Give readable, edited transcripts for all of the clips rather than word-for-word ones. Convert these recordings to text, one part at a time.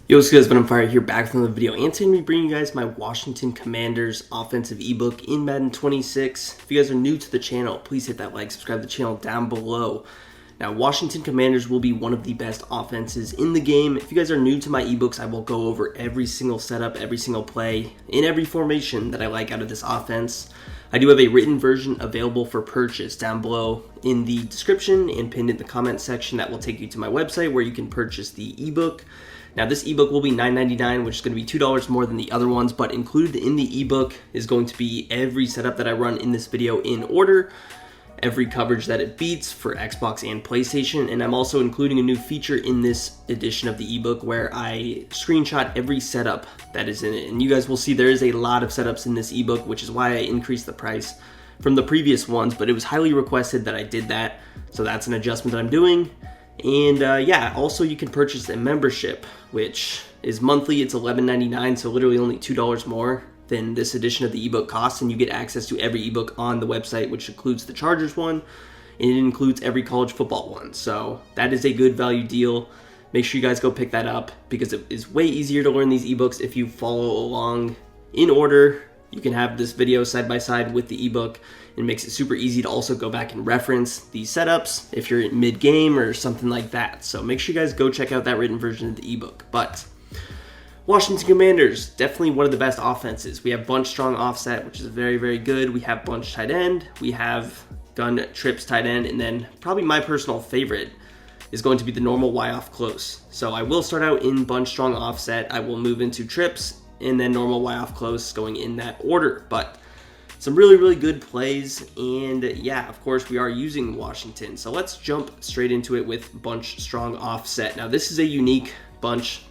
Yo, what's good? It's Ben Fire here, back with another video, and today I'm going to bring you guys my Washington Commanders offensive ebook in Madden 26. If you guys are new to the channel, please hit that like, subscribe to the channel down below. Now, Washington Commanders will be one of the best offenses in the game. If you guys are new to my ebooks, I will go over every single setup, every single play, in every formation that I like out of this offense. I do have a written version available for purchase down below in the description and pinned in the comment section that will take you to my website where you can purchase the ebook. Now, this ebook will be $9.99, which is going to be $2 more than the other ones, but included in the ebook is going to be every setup that I run in this video in order, every coverage that it beats for Xbox and PlayStation, and I'm also including a new feature in this edition of the ebook where I screenshot every setup that is in it. And you guys will see there is a lot of setups in this ebook, which is why I increased the price from the previous ones, but it was highly requested that I did that, so that's an adjustment that I'm doing. And yeah, also you can purchase a membership, which is monthly. It's $11.99, so literally only $2 more than this edition of the ebook costs, and you get access to every ebook on the website, which includes the Chargers one, and it includes every college football one. So that is a good value deal. Make sure you guys go pick that up because it is way easier to learn these ebooks if you follow along in order. You can have this video side by side with the ebook. It makes it super easy to also go back and reference these setups if you're mid-game or something like that. So make sure you guys go check out that written version of the ebook. But Washington Commanders, definitely one of the best offenses. We have Bunch Str Offset, which is very, very good. We have Bunch tight end. We have Gun Trips tight end. And then probably my personal favorite is going to be the normal Y off close. So I will start out in Bunch Str Offset. I will move into Trips and then normal Y off close, going in that order. But some really, really good plays, and yeah, of course, we are using Washington. So let's jump straight into it with Bunch Str Offset. Now, this is a unique bunch.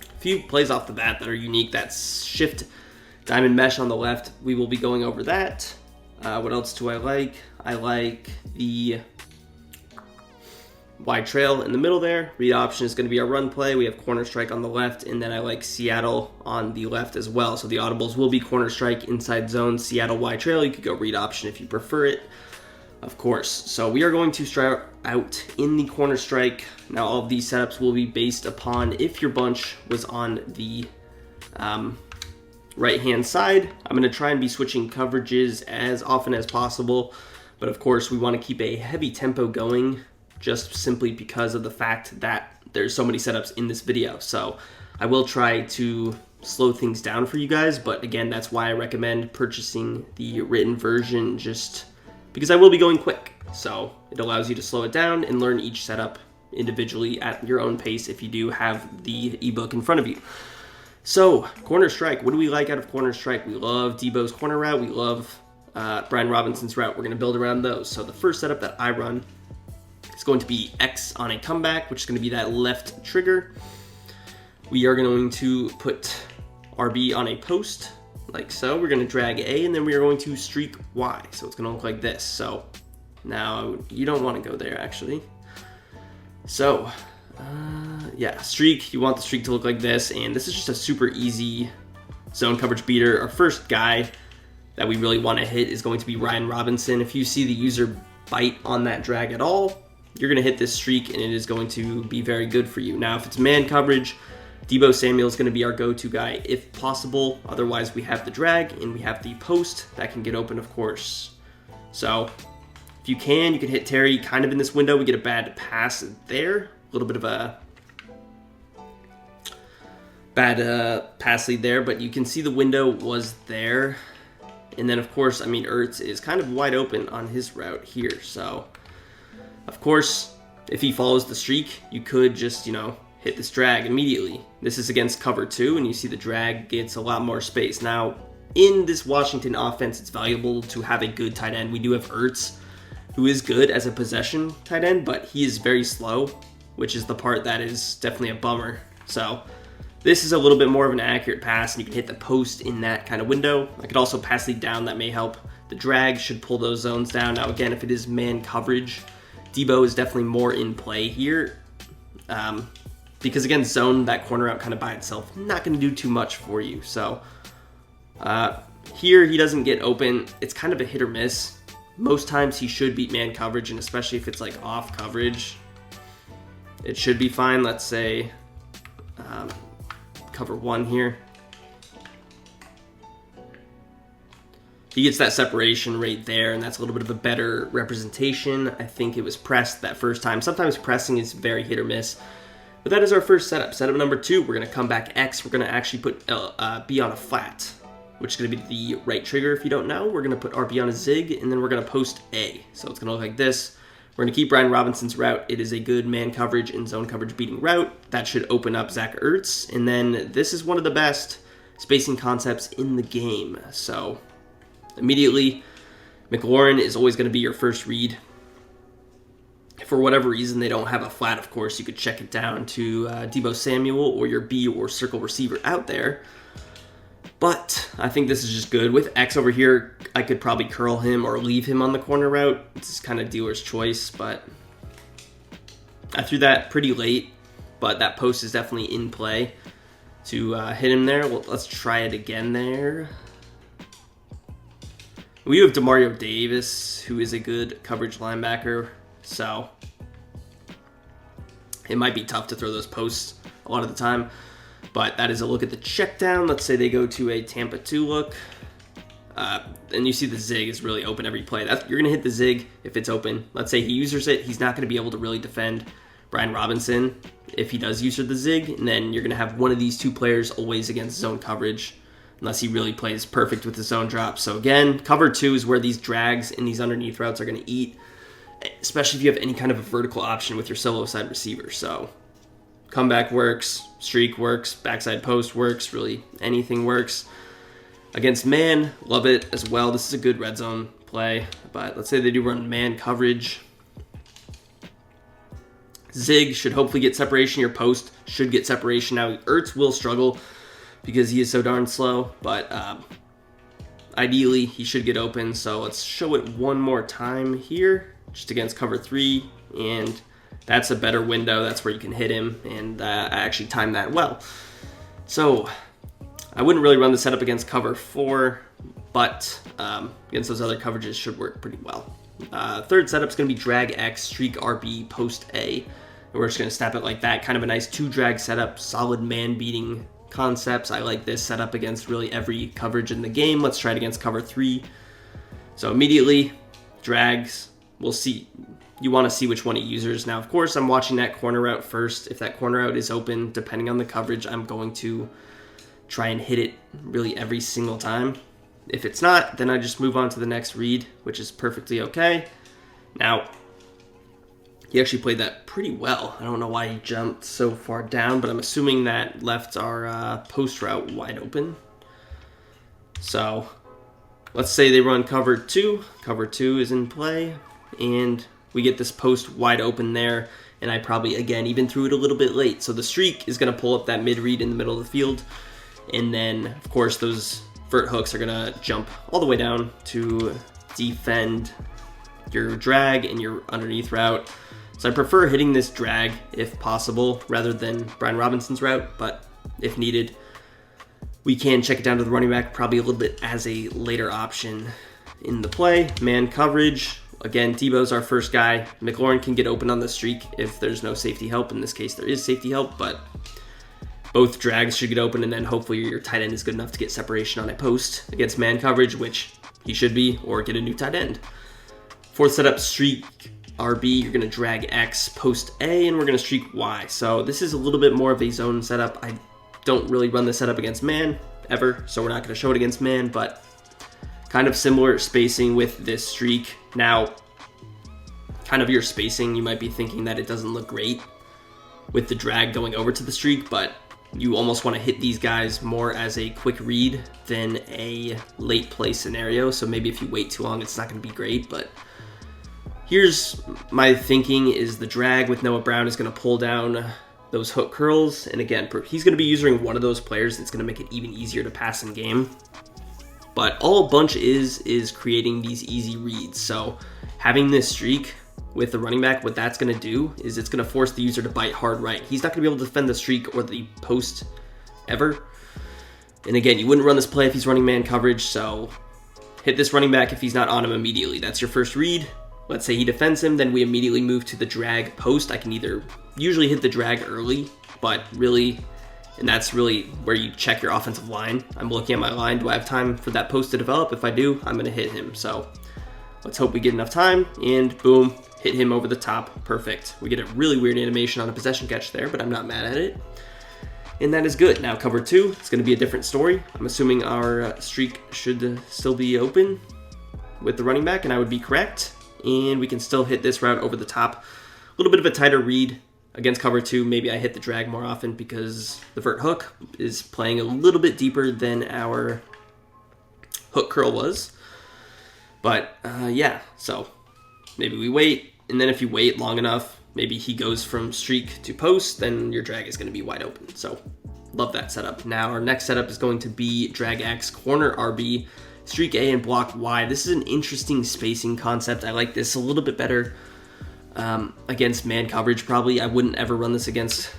A few plays off the bat that are unique. That's shift diamond mesh on the left. We will be going over that. What else do I like? I like the wide trail in the middle there. Read option is going to be our run play. We have corner strike on the left, and then I like Seattle on the left as well. So the audibles will be corner strike, inside zone, Seattle wide trail. You could go read option if you prefer it, of course. So we are going to start out in the corner strike. Now, all of these setups will be based upon if your bunch was on the right-hand side. I'm going to try and be switching coverages as often as possible, but of course, we want to keep a heavy tempo going, just simply because of the fact that there's so many setups in this video. So I will try to slow things down for you guys, but again, that's why I recommend purchasing the written version, just because I will be going quick. So it allows you to slow it down and learn each setup individually at your own pace if you do have the ebook in front of you. So corner strike, what do we like out of corner strike? We love Debo's corner route. We love Brian Robinson's route. We're gonna build around those. So the first setup that I run, it's going to be X on a comeback, which is going to be that left trigger. We are going to put RB on a post, like so. We're going to drag A, and then we are going to streak Y. So it's going to look like this. So now you don't want to go there, actually. So yeah, streak. You want the streak to look like this, and this is just a super easy zone coverage beater. Our first guy that we really want to hit is going to be Ryan Robinson. If you see the user bite on that drag at all, you're going to hit this streak, and it is going to be very good for you. Now, if it's man coverage, Deebo Samuel is going to be our go-to guy if possible. Otherwise, we have the drag, and we have the post that can get open, of course. So if you can hit Terry kind of in this window. We get a bad pass there. A little bit of a bad pass lead there, but you can see the window was there. And then, of course, I mean, Ertz is kind of wide open on his route here, so of course, if he follows the streak, you could just, hit this drag immediately. This is against cover 2, and you see the drag gets a lot more space. Now, in this Washington offense, it's valuable to have a good tight end. We do have Ertz, who is good as a possession tight end, but he is very slow, which is the part that is definitely a bummer. So this is a little bit more of an accurate pass, and you can hit the post in that kind of window. I could also pass lead down. That may help. The drag should pull those zones down. Now, again, if it is man coverage, Debo is definitely more in play here because, again, zone that corner out kind of by itself, not going to do too much for you. So here he doesn't get open. It's kind of a hit or miss. Most times he should beat man coverage, and especially if it's like off coverage, it should be fine. Let's say cover one here. He gets that separation right there, and that's a little bit of a better representation. I think it was pressed that first time. Sometimes pressing is very hit or miss. But that is our first setup. Setup number 2, we're going to come back X. We're going to actually put B on a flat, which is going to be the right trigger if you don't know. We're going to put RB on a zig, and then we're going to post A. So it's going to look like this. We're going to keep Brian Robinson's route. It is a good man coverage and zone coverage beating route. That should open up Zach Ertz. And then this is one of the best spacing concepts in the game. So immediately, McLaurin is always going to be your first read. For whatever reason they don't have a flat, of course, you could check it down to Deebo Samuel or your B or circle receiver out there. But I think this is just good. With X over here, I could probably curl him or leave him on the corner route. It's kind of dealer's choice, but I threw that pretty late, but that post is definitely in play to hit him there. Well, let's try it again there. We have Demario Davis, who is a good coverage linebacker, so it might be tough to throw those posts a lot of the time. But that is a look at the check down. Let's say they go to a Tampa 2 look. And you see the zig is really open every play. You're going to hit the zig if it's open. Let's say he uses it. He's not going to be able to really defend Brian Robinson if he does use the zig. And then you're going to have one of these two players always against zone coverage unless he really plays perfect with the zone drop. So again, cover 2 is where these drags and these underneath routes are going to eat, especially if you have any kind of a vertical option with your solo side receiver. So comeback works, streak works, backside post works, really anything works. Against man, love it as well. This is a good red zone play, but let's say they do run man coverage. Zig should hopefully get separation. Your post should get separation. Now, Ertz will struggle because he is so darn slow, but ideally he should get open. So let's show it one more time here, just against cover 3, and that's a better window. That's where you can hit him, and I actually timed that well. So I wouldn't really run the setup against cover 4, but against those other coverages should work pretty well. Third setup is going to be drag X, streak RB, post A. And we're just going to snap it like that. Kind of a nice 2-drag setup, solid man-beating concepts. I like this setup against really every coverage in the game. Let's try it against cover 3. So immediately, drags. We'll see. You want to see which one he uses. Now, of course, I'm watching that corner route first. If that corner route is open, depending on the coverage, I'm going to try and hit it really every single time. If it's not, then I just move on to the next read, which is perfectly okay. Now, he actually played that pretty well. I don't know why he jumped so far down, but I'm assuming that left our post route wide open. So let's say they run cover 2. Cover 2 is in play, and we get this post wide open there, and I probably, again, even threw it a little bit late. So the streak is going to pull up that mid-read in the middle of the field, and then, of course, those vert hooks are going to jump all the way down to defend your drag and your underneath route. So I prefer hitting this drag, if possible, rather than Brian Robinson's route, but if needed, we can check it down to the running back, probably a little bit as a later option in the play. Man coverage. Again, Deebo's our first guy. McLaurin can get open on the streak if there's no safety help. In this case, there is safety help, but both drags should get open, and then hopefully your tight end is good enough to get separation on a post against man coverage, which he should be, or get a new tight end. Fourth setup, streak RB. You're going to drag X, post A, and we're going to streak Y. So this is a little bit more of a zone setup. I don't really run this setup against man ever, so we're not going to show it against man, but kind of similar spacing with this streak. Now, kind of your spacing, you might be thinking that it doesn't look great with the drag going over to the streak, but you almost want to hit these guys more as a quick read than a late play scenario. So maybe if you wait too long, it's not going to be great, but here's my thinking is the drag with Noah Brown is going to pull down those hook curls, and again, he's going to be using one of those players. It's going to make it even easier to pass in game. But all Bunch is creating these easy reads. So having this streak with the running back, what that's going to do is it's going to force the user to bite hard right. He's not going to be able to defend the streak or the post ever. And again, you wouldn't run this play if he's running man coverage, so hit this running back if he's not on him immediately. That's your first read. Let's say he defends him, then we immediately move to the drag post. I can either usually hit the drag early, but really And that's really where you check your offensive line. I'm looking at my line. Do I have time for that post to develop? If I do, I'm going to hit him. So let's hope we get enough time. And boom, hit him over the top. Perfect. We get a really weird animation on a possession catch there, but I'm not mad at it. And that is good. Now cover 2, it's going to be a different story. I'm assuming our streak should still be open with the running back, and I would be correct. And we can still hit this route over the top. A little bit of a tighter read against cover 2. Maybe I hit the drag more often because the vert hook is playing a little bit deeper than our hook curl was. But yeah, so maybe we wait, and then if you wait long enough, maybe he goes from streak to post, then your drag is going to be wide open. So love that setup. Now our next setup is going to be drag X, corner RB, streak A, and block Y. This is an interesting spacing concept. I like this a little bit better against man coverage probably. I wouldn't ever run this against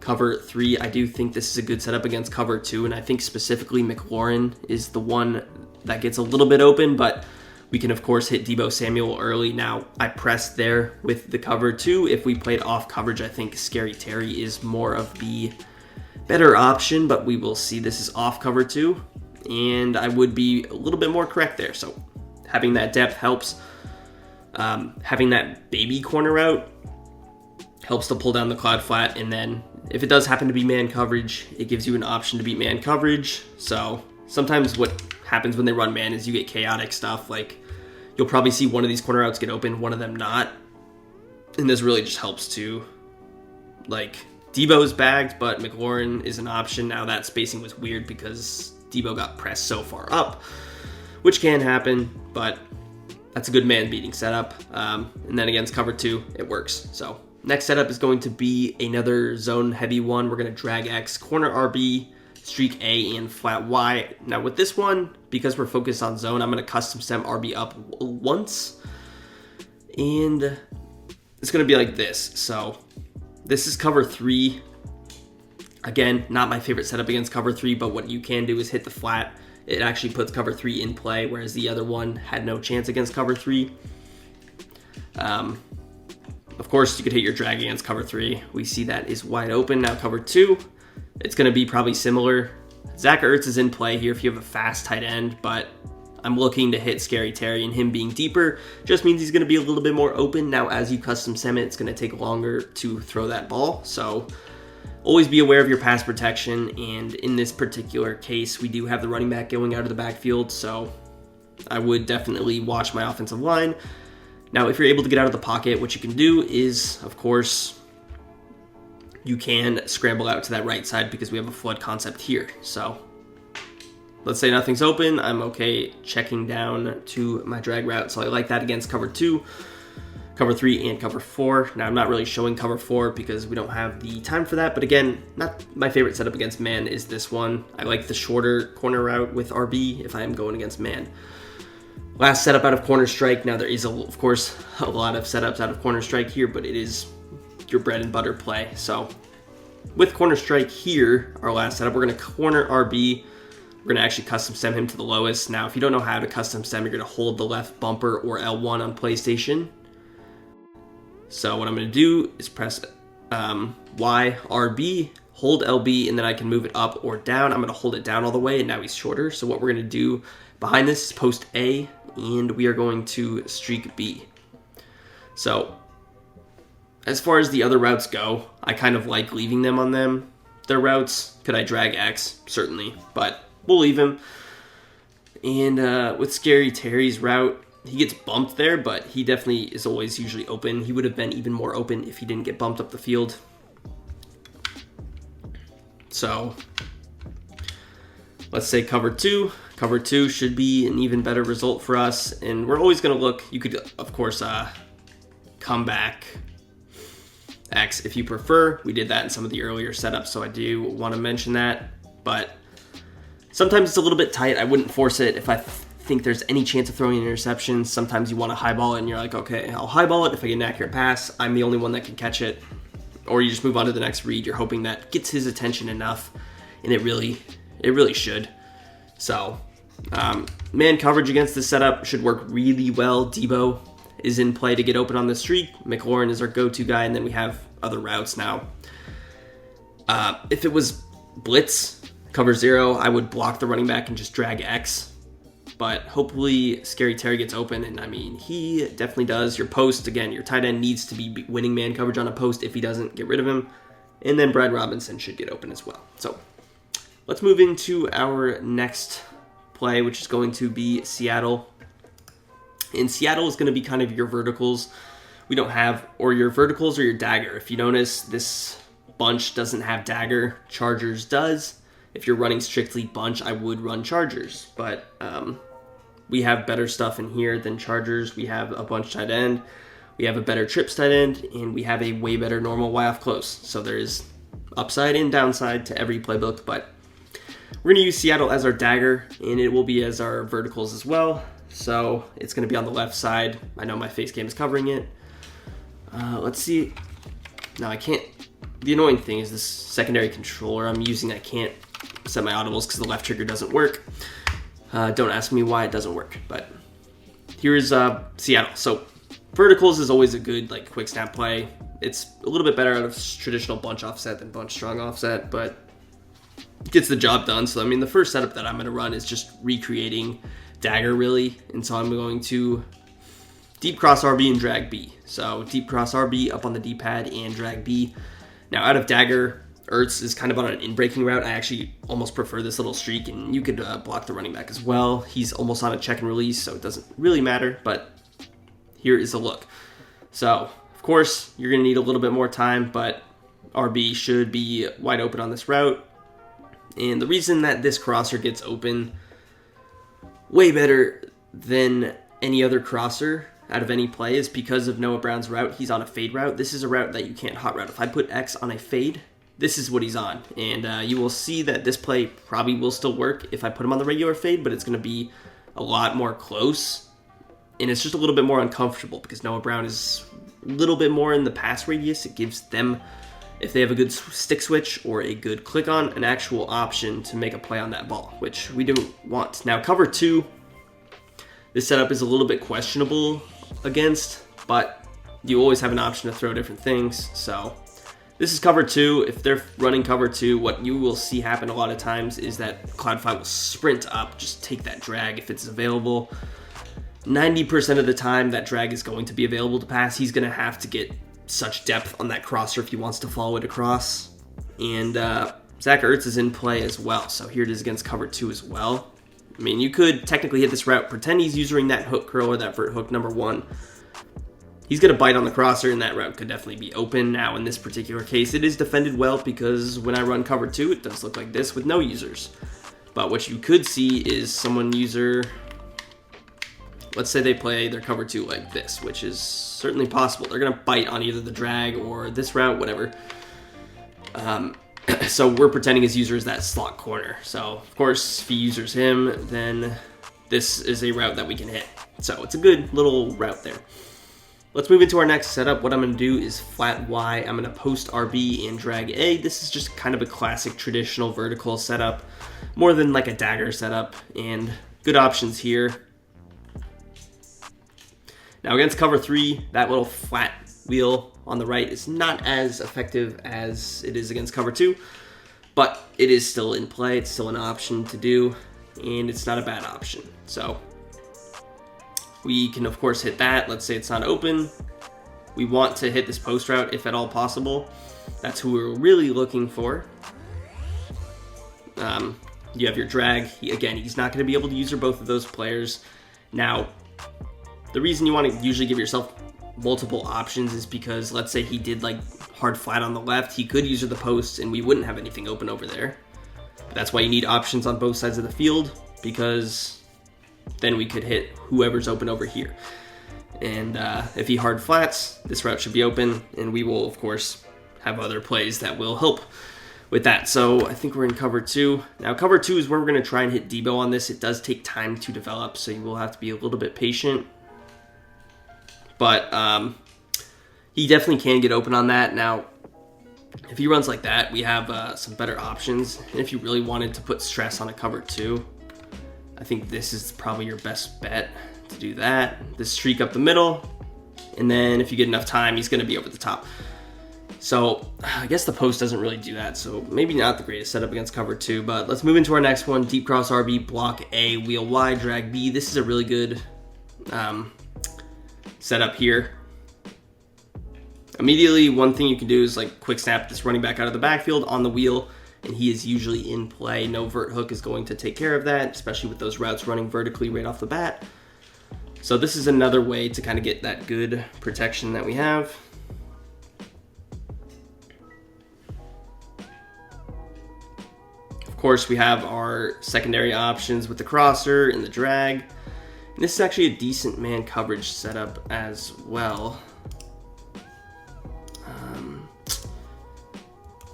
cover 3. I do think this is a good setup against cover 2, and I think specifically McLaurin is the one that gets a little bit open, but we can, of course, hit Deebo Samuel early. Now, I pressed there with the cover 2. If we played off coverage, I think Scary Terry is more of the better option, but we will see. This is off cover 2, and I would be a little bit more correct there. So having that depth helps. Having that baby corner route helps to pull down the cloud flat, and then if it does happen to be man coverage, it gives you an option to beat man coverage. So sometimes what happens when they run man is you get chaotic stuff. Like, you'll probably see one of these corner routes get open, one of them not. And this really just helps to, like, Deebo's bagged, but McLaurin is an option. Now that spacing was weird because Deebo got pressed so far up, which can happen, but that's a good man beating setup. And then against cover 2, it works. So next setup is going to be another zone heavy one. We're going to drag X, corner RB, streak A, and flat Y. Now with this one, because we're focused on zone, I'm going to custom stem RB up once, and it's going to be like this. So this is cover 3. Again, not my favorite setup against cover 3, but what you can do is hit the flat. It actually puts cover 3 in play, whereas the other one had no chance against cover 3. Of course, you could hit your drag against cover 3. We see that is wide open. Now cover 2, it's going to be probably similar. Zach Ertz is in play here if you have a fast tight end, but I'm looking to hit Scary Terry, and him being deeper just means he's going to be a little bit more open. Now, as you custom stem it, it's going to take longer to throw that ball. So always be aware of your pass protection, and in this particular case, we do have the running back going out of the backfield, so I would definitely watch my offensive line. Now, if you're able to get out of the pocket, what you can do is, of course, you can scramble out to that right side because we have a flood concept here. So let's say nothing's open. I'm okay checking down to my drag route. So I like that against cover 2, cover 3, and cover 4. Now I'm not really showing cover 4 because we don't have the time for that. But again, not my favorite setup against man is this one. I like the shorter corner route with RB if I am going against man. Last setup out of corner strike. Now there is, of course, a lot of setups out of corner strike here, but it is your bread and butter play. So with corner strike here, our last setup, we're going to corner RB. We're going to actually custom stem him to the lowest. Now, if you don't know how to custom stem, you're going to hold the left bumper or L1 on PlayStation. So what I'm going to do is press Y, RB, hold LB, and then I can move it up or down. I'm going to hold it down all the way, and now he's shorter. So what we're going to do behind this is post A, and we are going to streak B. So as far as the other routes go, I kind of like leaving them on them. Their routes, could I drag X? Certainly, but we'll leave him. And with Scary Terry's route, he gets bumped there, but he definitely is always usually open. He would have been even more open if he didn't get bumped up the field. So let's say cover 2. Cover 2 should be an even better result for us. And we're always going to look, you could, of course, come back X if you prefer. We did that in some of the earlier setups, so I do want to mention that. But sometimes it's a little bit tight. I wouldn't force it if I think there's any chance of throwing an interception. Sometimes you want to highball it, and you're like, okay, I'll highball it. If I get an accurate pass, I'm the only one that can catch it. Or you just move on to the next read. You're hoping that gets his attention enough, and it really should. So man coverage against this setup should work really well. Deebo is in play to get open on the streak. McLaurin is our go-to guy, and then we have other routes now. If it was blitz, cover 0, I would block the running back and just drag X. But hopefully Scary Terry gets open, and I mean, he definitely does. Your post, again, your tight end needs to be winning man coverage on a post. If he doesn't, get rid of him. And then Brad Robinson should get open as well. So let's move into our next play, which is going to be Seattle. And Seattle is going to be kind of your verticals. We don't have, or your verticals or your dagger. If you notice, this bunch doesn't have dagger. Chargers does. If you're running strictly bunch, I would run Chargers. But we have better stuff in here than Chargers. We have a bunch tight end. We have a better trips tight end. And we have a way better normal Y off close. So there is upside and downside to every playbook. But we're going to use Seattle as our dagger. And it will be as our verticals as well. So it's going to be on the left side. I know my face cam is covering it. Let's see. Now I can't. The annoying thing is this secondary controller I'm using. I can't set my audibles because the left trigger doesn't work. Don't ask me why it doesn't work. But here's Seattle. So verticals is always a good like quick snap play. It's a little bit better out of traditional bunch offset than bunch strong offset, but it gets the job done. So I mean, the first setup that I'm going to run is just recreating dagger really, and so I'm going to deep cross RB and drag B. So deep cross RB up on the D-pad and drag B. Now out of dagger, Ertz is kind of on an in-breaking route. I actually almost prefer this little streak, and you could block the running back as well. He's almost on a check and release, so it doesn't really matter, but here is a look. So of course you're going to need a little bit more time, but RB should be wide open on this route. And the reason that this crosser gets open way better than any other crosser out of any play is because of Noah Brown's route. He's on a fade route. This is a route that you can't hot route. If I put X on a fade, this is what he's on. And you will see that this play probably will still work if I put him on the regular fade, but it's going to be a lot more close. And it's just a little bit more uncomfortable because Noah Brown is a little bit more in the pass radius. It gives them, if they have a good stick switch or a good click on, an actual option to make a play on that ball, which we don't want. Now, cover 2, this setup is a little bit questionable against, but you always have an option to throw different things. So this is cover 2. If they're running cover 2, what you will see happen a lot of times is that Cloud5 will sprint up, just take that drag if it's available. 90% of the time that drag is going to be available to pass. He's going to have to get such depth on that crosser if he wants to follow it across. And Zach Ertz is in play as well. So here it is against cover 2 as well. I mean, you could technically hit this route, pretend he's using that hook curl or that vert hook number 1. He's going to bite on the crosser, and that route could definitely be open. Now, in this particular case, it is defended well because when I run cover 2, it does look like this with no users. But what you could see is someone user, let's say they play their cover 2 like this, which is certainly possible. They're going to bite on either the drag or this route, whatever. So we're pretending his user is that slot corner. So, of course, if he users him, then this is a route that we can hit. So it's a good little route there. Let's move into our next setup. What I'm going to do is flat Y. I'm going to post RB and drag A. This is just kind of a classic traditional vertical setup, more than like a dagger setup, and good options here. Now against cover 3, that little flat wheel on the right is not as effective as it is against cover 2, but it is still in play. It's still an option to do, and it's not a bad option. So we can, of course, hit that. Let's say it's not open. We want to hit this post route if at all possible. That's who we're really looking for. You have your drag. Again, he's not going to be able to use both of those players. Now, the reason you want to usually give yourself multiple options is because let's say he did like hard flat on the left, he could use the post and we wouldn't have anything open over there. That's why you need options on both sides of the field, because then we could hit whoever's open over here. And if he hard flats, this route should be open, and we will, of course, have other plays that will help with that. So I think we're in cover 2. Now, cover 2 is where we're going to try and hit Debo on this. It does take time to develop, so you will have to be a little bit patient. But he definitely can get open on that. Now, if he runs like that, we have some better options. And if you really wanted to put stress on a cover 2, I think this is probably your best bet to do that. This streak up the middle, and then if you get enough time, he's going to be over the top. So I guess the post doesn't really do that, so maybe not the greatest setup against cover 2, but let's move into our next one. Deep cross RB, block A, wheel Y, drag B. This is a really good setup here. Immediately, one thing you can do is like quick snap this running back out of the backfield on the wheel, and he is usually in play. No vert hook is going to take care of that, especially with those routes running vertically right off the bat. So this is another way to kind of get that good protection that we have. Of course, we have our secondary options with the crosser and the drag. And this is actually a decent man coverage setup as well.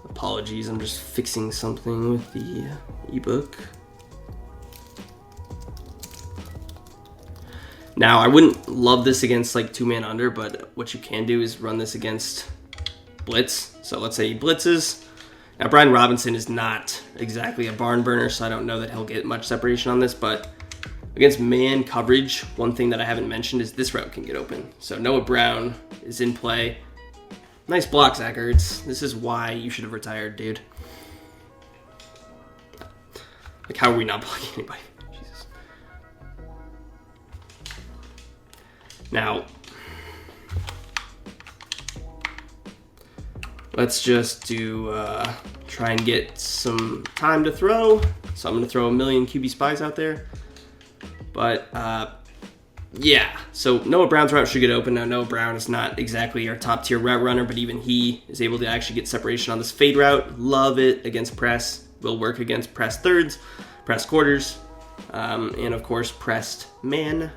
Apologies, I'm just fixing something with the ebook. Now, I wouldn't love this against like 2-man under, but what you can do is run this against blitz. So let's say he blitzes. Now, Brian Robinson is not exactly a barn burner, so I don't know that he'll get much separation on this, but against man coverage, one thing that I haven't mentioned is this route can get open. So Noah Brown is in play. Nice block, Zach Ertz. This is why you should have retired, dude. Like, how are we not blocking anybody? Jesus. Now, let's just do, try and get some time to throw. So I'm going to throw a million QB spies out there. But, yeah, so Noah Brown's route should get open. Now, Noah Brown is not exactly our top tier route runner, but even he is able to actually get separation on this fade route. Love it against press. Will work against press thirds, press quarters, and of course, pressed man.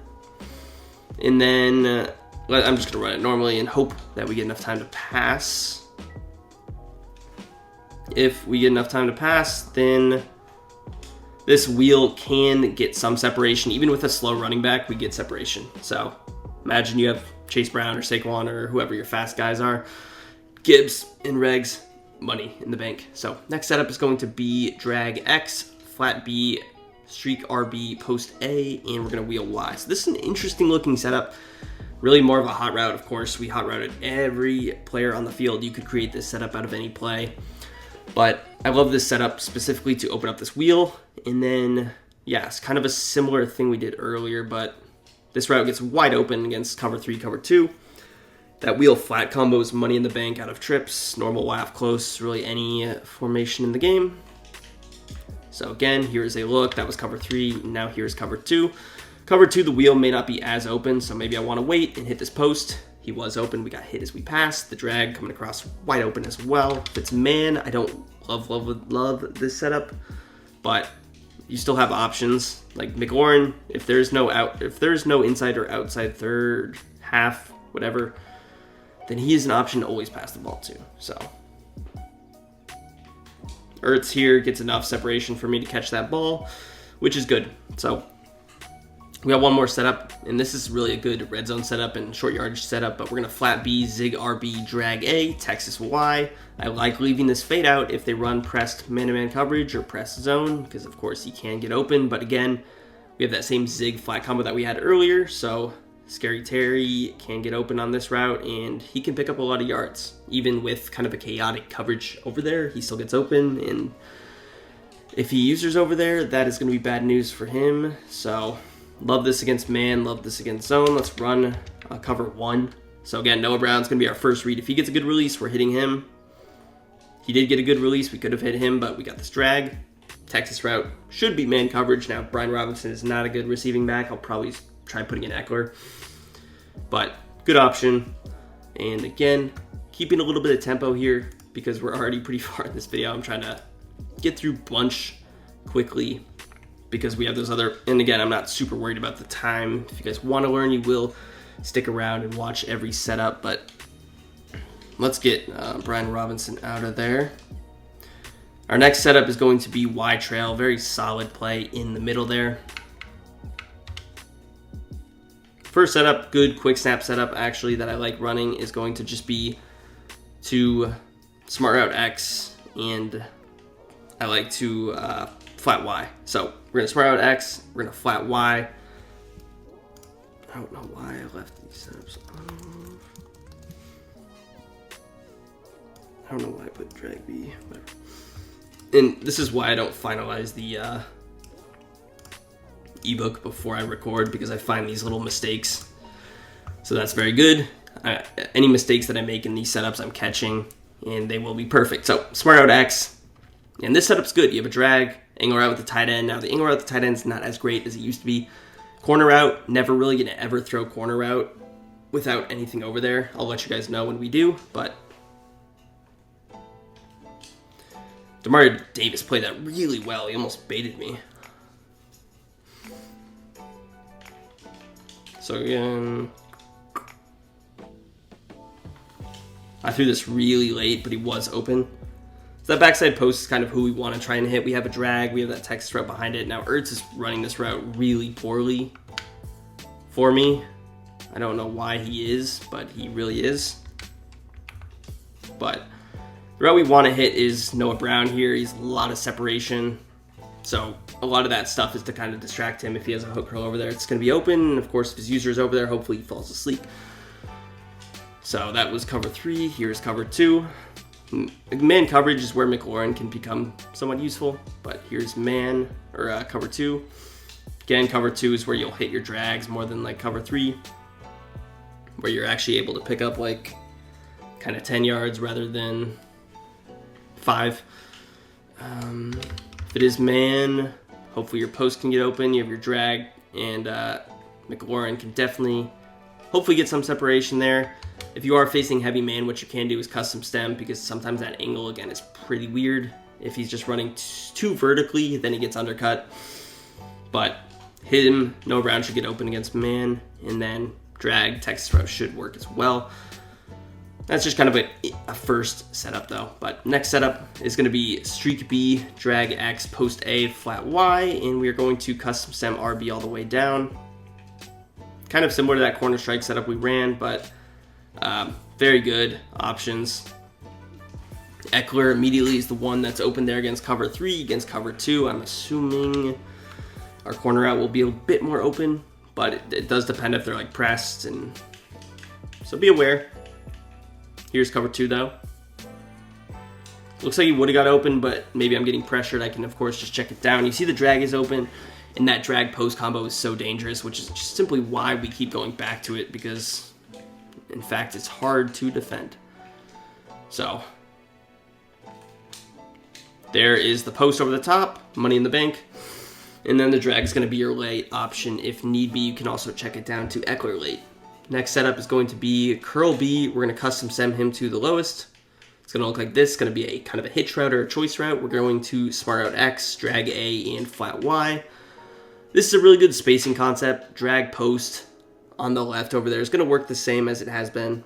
And then I'm just going to run it normally and hope that we get enough time to pass. If we get enough time to pass, then this wheel can get some separation. Even with a slow running back, we get separation. So imagine you have Chase Brown or Saquon or whoever your fast guys are. Gibbs and Regs, money in the bank. So next setup is going to be drag X, flat B, streak RB, post A, and we're going to wheel Y. So this is an interesting looking setup. Really more of a hot route, of course. We hot routed every player on the field. You could create this setup out of any play. But I love this setup specifically to open up this wheel. And then, yeah, it's kind of a similar thing we did earlier, but this route gets wide open against cover 3, cover 2. That wheel flat combo is money in the bank out of trips, normal Y off close, really any formation in the game. So again, here is a look. That was cover 3. Now here's cover 2. Cover 2, the wheel may not be as open, so maybe I want to wait and hit this post. He was open. We got hit as we passed. The drag coming across wide open as well. If it's man, I don't love this setup, but you still have options like McLaurin. If there's no inside or outside third, half, whatever, then he is an option to always pass the ball to. So Ertz here gets enough separation for me to catch that ball, which is good. So we got one more setup, and this is really a good red zone setup and short yardage setup, but we're going to flat B, zig RB, drag A, Texas Y. I like leaving this fade out if they run pressed man-to-man coverage or pressed zone, because of course he can get open, but again, we have that same zig flat combo that we had earlier, so Scary Terry can get open on this route, and he can pick up a lot of yards. Even with kind of a chaotic coverage over there, he still gets open, and if he users over there, that is going to be bad news for him, so love this against man, love this against zone. Let's run cover 1. So again, Noah Brown's going to be our first read. If he gets a good release, we're hitting him. He did get a good release. We could have hit him, but we got this drag. Texas route should be man coverage. Now, Brian Robinson is not a good receiving back. I'll probably try putting in Eckler. But good option. And again, keeping a little bit of tempo here because we're already pretty far in this video. I'm trying to get through bunch quickly because we have those other, and again, I'm not super worried about the time. If you guys want to learn, you will stick around and watch every setup, but let's get Brian Robinson out of there. Our next setup is going to be Y trail, very solid play in the middle there. First setup, good quick snap setup actually that I like running is going to just be to smart route X, and I like to flat Y. So we're gonna smart out X, we're gonna flat Y. I don't know why I left these setups off. I don't know why I put drag B, whatever. And this is why I don't finalize the ebook before I record, because I find these little mistakes. So that's very good. Any mistakes that I make in these setups, I'm catching, and they will be perfect. So smart out X, and this setup's good. You have a drag, angle route with the tight end. Now the angle route with the tight end is not as great as it used to be. Corner route, never really gonna ever throw corner route without anything over there. I'll let you guys know when we do, but Demario Davis played that really well. He almost baited me. So again, I threw this really late, but he was open. So that backside post is kind of who we want to try and hit. We have a drag, we have that Texas route behind it. Now Ertz is running this route really poorly for me. I don't know why he is, but he really is. But the route we want to hit is Noah Brown here. He's a lot of separation. So a lot of that stuff is to kind of distract him. If he has a hook curl over there, it's going to be open. And of course, if his user is over there, hopefully he falls asleep. So that was cover 3. Here's cover 2. Man coverage is where McLaurin can become somewhat useful, but here's man, or cover 2. Again, cover 2 is where you'll hit your drags more than like cover 3, where you're actually able to pick up like kind of 10 yards rather than 5. If it is man, hopefully your post can get open, you have your drag, and McLaurin can definitely, hopefully get some separation there. If you are facing heavy man, what you can do is custom stem, because sometimes that angle, again, is pretty weird. If he's just running too vertically, then he gets undercut. But hit him, Noah Brown should get open against man, and then drag, Texas route should work as well. That's just kind of a first setup though. But next setup is going to be streak B, drag X, post A, flat Y, and we are going to custom stem RB all the way down. Kind of similar to that corner strike setup we ran, but very good options. Eckler immediately is the one that's open there against cover 3, against cover 2. I'm assuming our corner out will be a bit more open, but it does depend if they're like pressed, and so be aware. Here's cover 2 though. Looks like he would have got open, but maybe I'm getting pressured. I can of course just check it down. You see the drag is open, and that drag post combo is so dangerous, which is just simply why we keep going back to it, because in fact it's hard to defend. So there is the post over the top, money in the bank, and then the drag is going to be your late option if need be. You can also check it down to Eckler late. Next setup is going to be curl B. We're going to custom stem him to the lowest. It's going to look like this. It's going to be a kind of a hitch route or a choice route. We're going to smart out X, drag A, and flat Y. This is a really good spacing concept. Drag post on the left over there is going to work the same as it has been.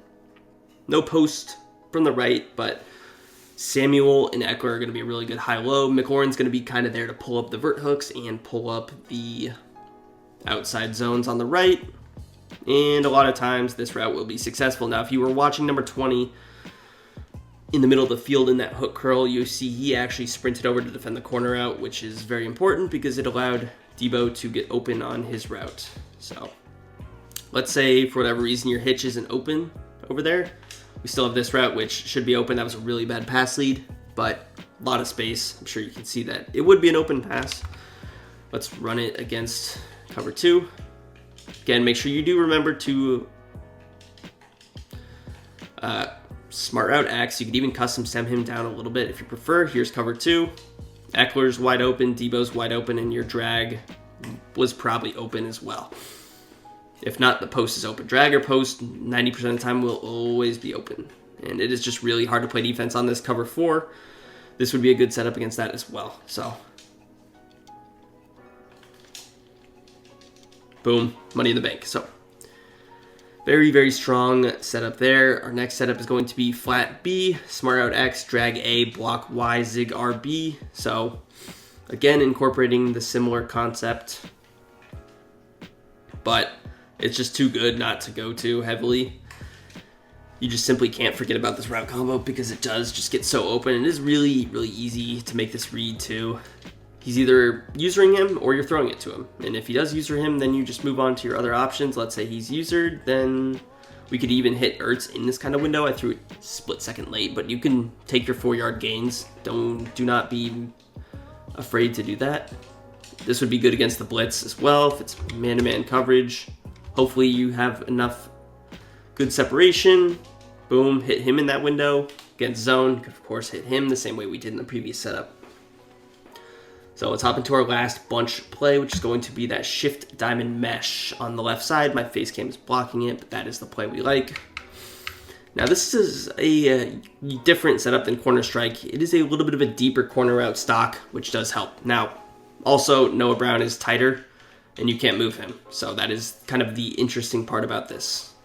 No post from the right, but Samuel and Eckler are going to be a really good high-low. McLaurin's going to be kind of there to pull up the vert hooks and pull up the outside zones on the right. And a lot of times this route will be successful. Now, if you were watching number 20 in the middle of the field in that hook curl, you see he actually sprinted over to defend the corner out, which is very important because it allowed Debo to get open on his route. So let's say for whatever reason your hitch isn't open over there. We still have this route, which should be open. That was a really bad pass lead, but a lot of space. I'm sure you can see that it would be an open pass. Let's run it against cover 2. Again, make sure you do remember to smart out X. You could even custom stem him down a little bit if you prefer. Here's cover 2. Eckler's wide open, Debo's wide open, and your drag was probably open as well. If not, the post is open. Drag or post 90% of the time will always be open. And it is just really hard to play defense on this cover 4. This would be a good setup against that as well. So boom, money in the bank. So very, very strong setup there. Our next setup is going to be flat B, smart out X, drag A, block Y, zig RB. So again, incorporating the similar concept, but it's just too good not to go to heavily. You just simply can't forget about this route combo because it does just get so open. It is really, really easy to make this read too. He's either usering him or you're throwing it to him. And if he does user him, then you just move on to your other options. Let's say he's usered, then We could even hit Ertz in this kind of window. I threw it split second late, but you can take your 4-yard gains. Do not be afraid to do that. This would be good against the blitz as well if it's man-to-man coverage. Hopefully you have enough good separation. Boom, hit him in that window. Against zone, could of course hit him the same way we did in the previous setup. So let's hop into our last bunch play, which is going to be that shift diamond mesh on the left side. My face cam is blocking it, but that is the play we like. Now this is a different setup than corner strike. It is a little bit of a deeper corner route stock, which does help. Now, also Noah Brown is tighter, and you can't move him. So that is kind of the interesting part about this.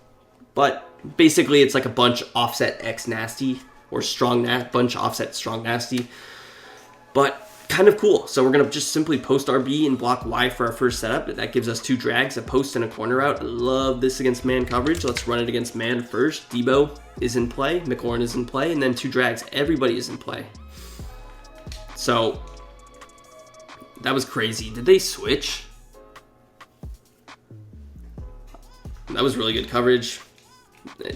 But basically, it's like a bunch offset X nasty, or bunch offset strong nasty. But kind of cool. So we're going to just simply post RB and block Y for our first setup. That gives us 2 drags, a post and a corner route. I love this against man coverage. Let's run it against man first. Debo is in play. McLaurin is in play. And then 2 drags. Everybody is in play. So that was crazy. Did they switch? That was really good coverage.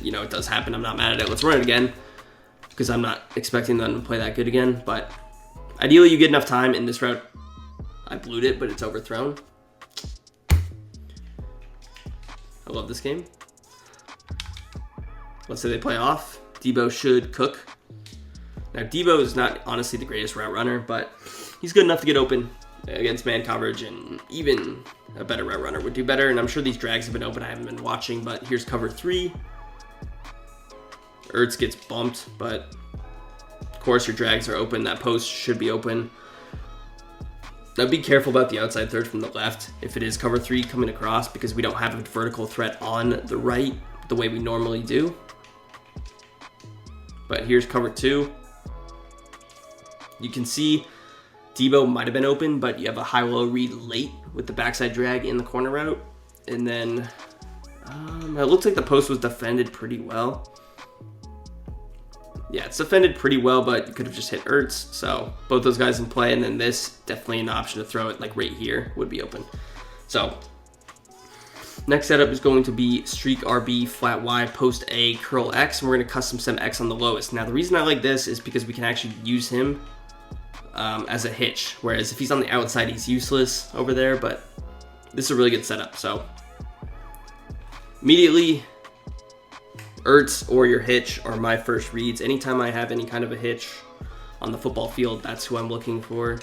You know, it does happen. I'm not mad at it. Let's run it again because I'm not expecting them to play that good again. But ideally, you get enough time in this route. I blued it, but it's overthrown. I love this game. Let's say they play off. Debo should cook. Now, Debo is not honestly the greatest route runner, but he's good enough to get open against man coverage, and even a better route runner would do better. And I'm sure these drags have been open. I haven't been watching, but here's cover 3. Ertz gets bumped, but of course your drags are open. That post should be open. Now be careful about the outside third from the left if it is cover 3 coming across, because we don't have a vertical threat on the right the way we normally do. But here's cover 2. You can see Debo might have been open, but you have a high-low read late with the backside drag in the corner route. And then it looks like the post was defended pretty well. Yeah, it's defended pretty well, but you could have just hit Ertz. So both those guys in play, and then this, definitely an option to throw it like right here would be open. So next setup is going to be streak RB, flat Y, post A, curl X, and we're going to custom sim X on the lowest. Now the reason I like this is because we can actually use him as a hitch, whereas if he's on the outside, he's useless over there, but this is a really good setup. So immediately, Ertz or your hitch are my first reads. Anytime I have any kind of a hitch on the football field, that's who I'm looking for.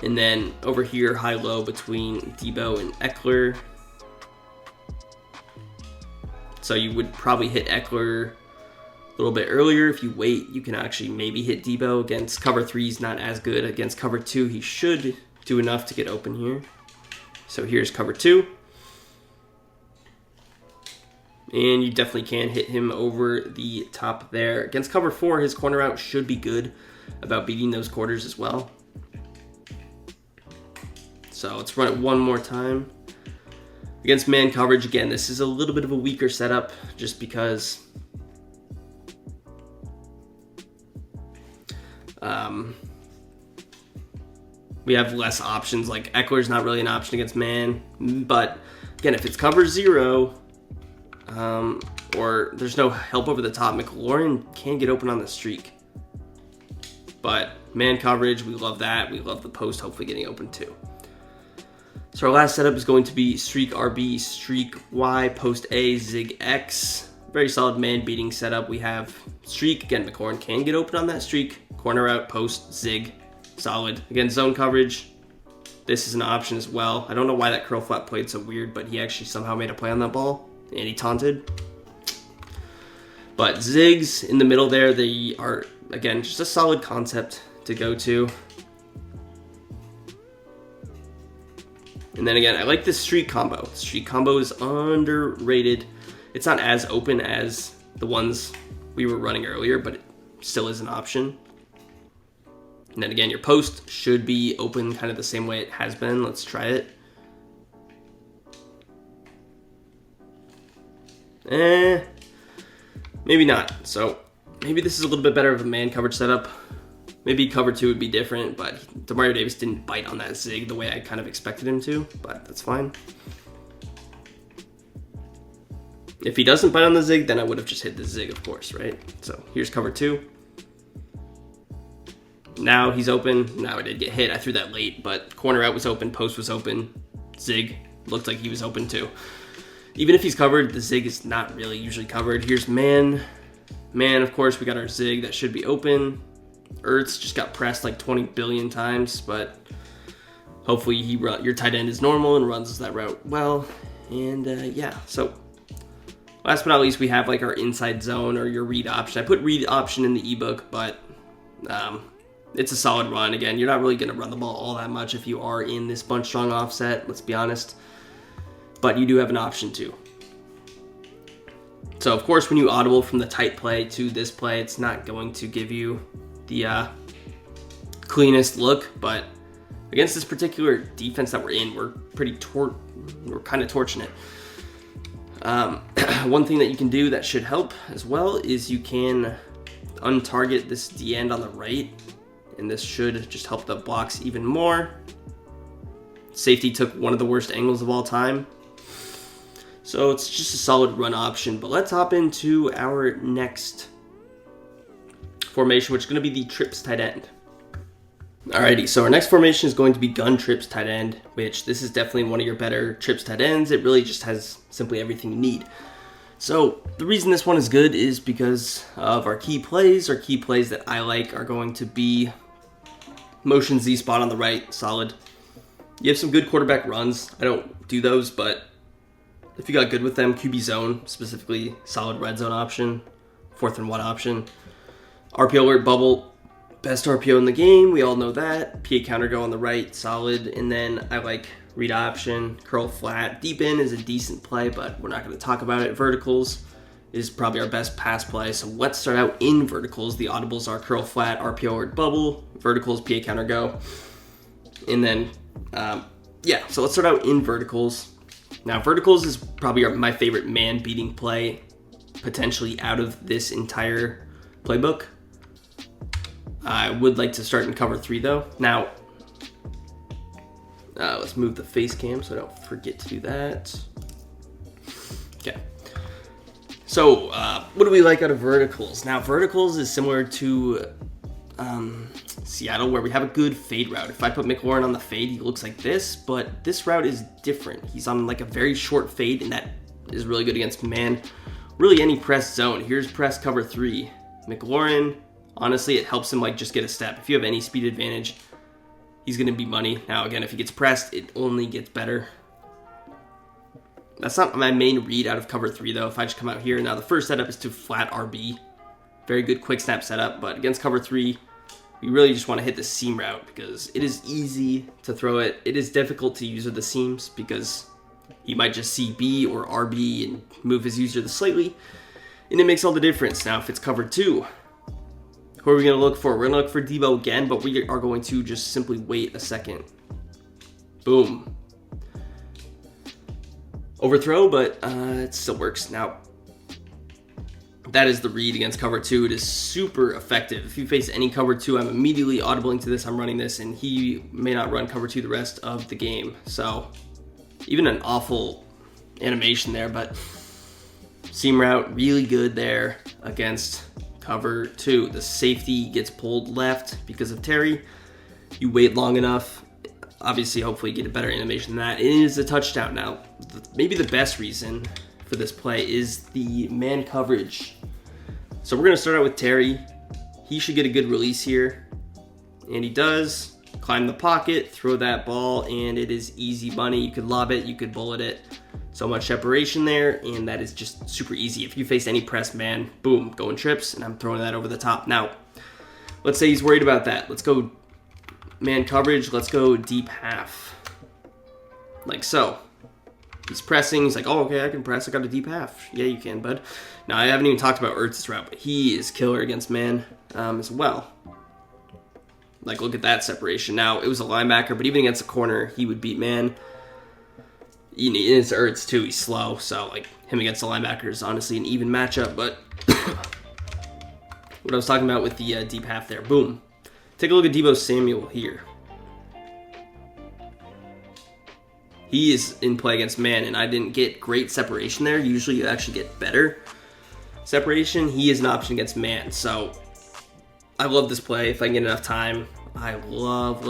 And then over here, high-low between Debo and Eckler. So you would probably hit Eckler a little bit earlier. If you wait, you can actually maybe hit Debo. Against cover 3, he's not as good. Against cover 2, he should do enough to get open here. So here's cover 2. And you definitely can hit him over the top there. Against cover 4, his corner out should be good about beating those quarters as well. So let's run it one more time. Against man coverage, again, this is a little bit of a weaker setup just because we have less options. Like Eckler's not really an option against man, but again, if it's cover 0, or there's no help over the top, McLaurin can get open on the streak. But man coverage, we love that. We love the post hopefully getting open too. So our last setup is going to be streak RB, streak Y, post A, zig X. Very solid man beating setup. We have streak, again, McLaurin can get open on that streak. Corner out, post, zig, solid. Again, zone coverage, this is an option as well. I don't know why that curl flat played so weird, but he actually somehow made a play on that ball. And he taunted. But zigs in the middle there, they are, again, just a solid concept to go to. And then again, I like this streak combo. Streak combo is underrated. It's not as open as the ones we were running earlier, but it still is an option. And then again, your post should be open kind of the same way it has been. Let's try it. Maybe not. So maybe this is a little bit better of a man coverage setup. Maybe cover 2 would be different, but Demario Davis didn't bite on that zig the way I kind of expected him to, but that's fine. If he doesn't bite on the zig, then I would have just hit the zig, of course, right? So here's cover 2. Now he's open. Now I did get hit. I threw that late, but corner out was open, post was open, zig looked like he was open too. Even if he's covered, the zig is not really usually covered. Here's man. Man, of course, we got our zig that should be open. Ertz just got pressed like 20 billion times, but hopefully your tight end is normal and runs that route well. And yeah, so last but not least, we have like our inside zone or your read option. I put read option in the ebook, but it's a solid run. Again, you're not really going to run the ball all that much if you are in this Bunch Str Offset, let's be honest. But you do have an option too. So, of course, when you audible from the tight play to this play, it's not going to give you the cleanest look. But against this particular defense that we're in, we're kind of torching it. One thing that you can do that should help as well is you can untarget this D end on the right. And this should just help the blocks even more. Safety took one of the worst angles of all time. So it's just a solid run option. But let's hop into our next formation, which is going to be the trips tight end. Alrighty, so our next formation is going to be gun trips tight end, which this is definitely one of your better trips tight ends. It really just has simply everything you need. So the reason this one is good is because of our key plays. Our key plays that I like are going to be motion Z spot on the right, solid. You have some good quarterback runs. I don't do those, but if you got good with them, QB zone, specifically solid red zone option, 4th and 1 option. RPO alert bubble, best RPO in the game. We all know that. PA counter go on the right, solid. And then I like read option, curl flat. Deep in is a decent play, but we're not going to talk about it. Verticals is probably our best pass play. So let's start out in verticals. The audibles are curl flat, RPO alert bubble, verticals, PA counter go. And then, yeah, so let's start out in verticals. Now, verticals is probably my favorite man beating play, potentially out of this entire playbook. I would like to start in cover 3 though. Now, let's move the face cam so I don't forget to do that. Okay. So, what do we like out of verticals? Now, verticals is similar to Seattle, where we have a good fade route. If I put McLaurin on the fade, he looks like this, but this route is different. He's on like a very short fade, and that is really good against man. Really any press zone. Here's press cover 3. McLaurin, honestly, it helps him like just get a step. If you have any speed advantage, he's going to be money. Now, again, if he gets pressed, it only gets better. That's not my main read out of cover 3, though. If I just come out here, now the first setup is to flat RB. Very good quick snap setup, but against cover 3, we really just want to hit the seam route because it is easy to throw it. It is difficult to use with the seams because you might just see B or RB and move his user slightly, and it makes all the difference. Now, if it's cover 2, who are we going to look for? We're going to look for Debo again, but we are going to just simply wait a second. Boom. Overthrow, but it still works. Now, that is the read against cover 2. It is super effective. If you face any cover 2, I'm immediately audibling to this. I'm running this, and he may not run cover 2 the rest of the game. So, even an awful animation there, but seam route, really good there against cover 2. The safety gets pulled left because of Terry. You wait long enough. Obviously, hopefully, you get a better animation than that. It is a touchdown. Now, maybe the best reason for this play is the man coverage. So we're going to start out with Terry. He should get a good release here. And he does. Climb the pocket, throw that ball, and it is easy money. You could lob it, you could bullet it. So much separation there, and that is just super easy. If you face any press man, boom, going trips, and I'm throwing that over the top. Now, let's say he's worried about that. Let's go man coverage. Let's go deep half. Like so. He's pressing. He's like, oh, okay, I can press. I got a deep half. Yeah, you can, bud. Now, I haven't even talked about Ertz's route, but he is killer against man as well. Like, look at that separation. Now, it was a linebacker, but even against a corner, he would beat man. It's Ertz, too. He's slow, so, like, him against the linebacker is honestly an even matchup, but what I was talking about with the deep half there. Boom. Take a look at Deebo Samuel here. he is in play against man, and I didn't get great separation there. Usually you actually get better separation. He is an option against man, so I love this play. If I can get enough time, I love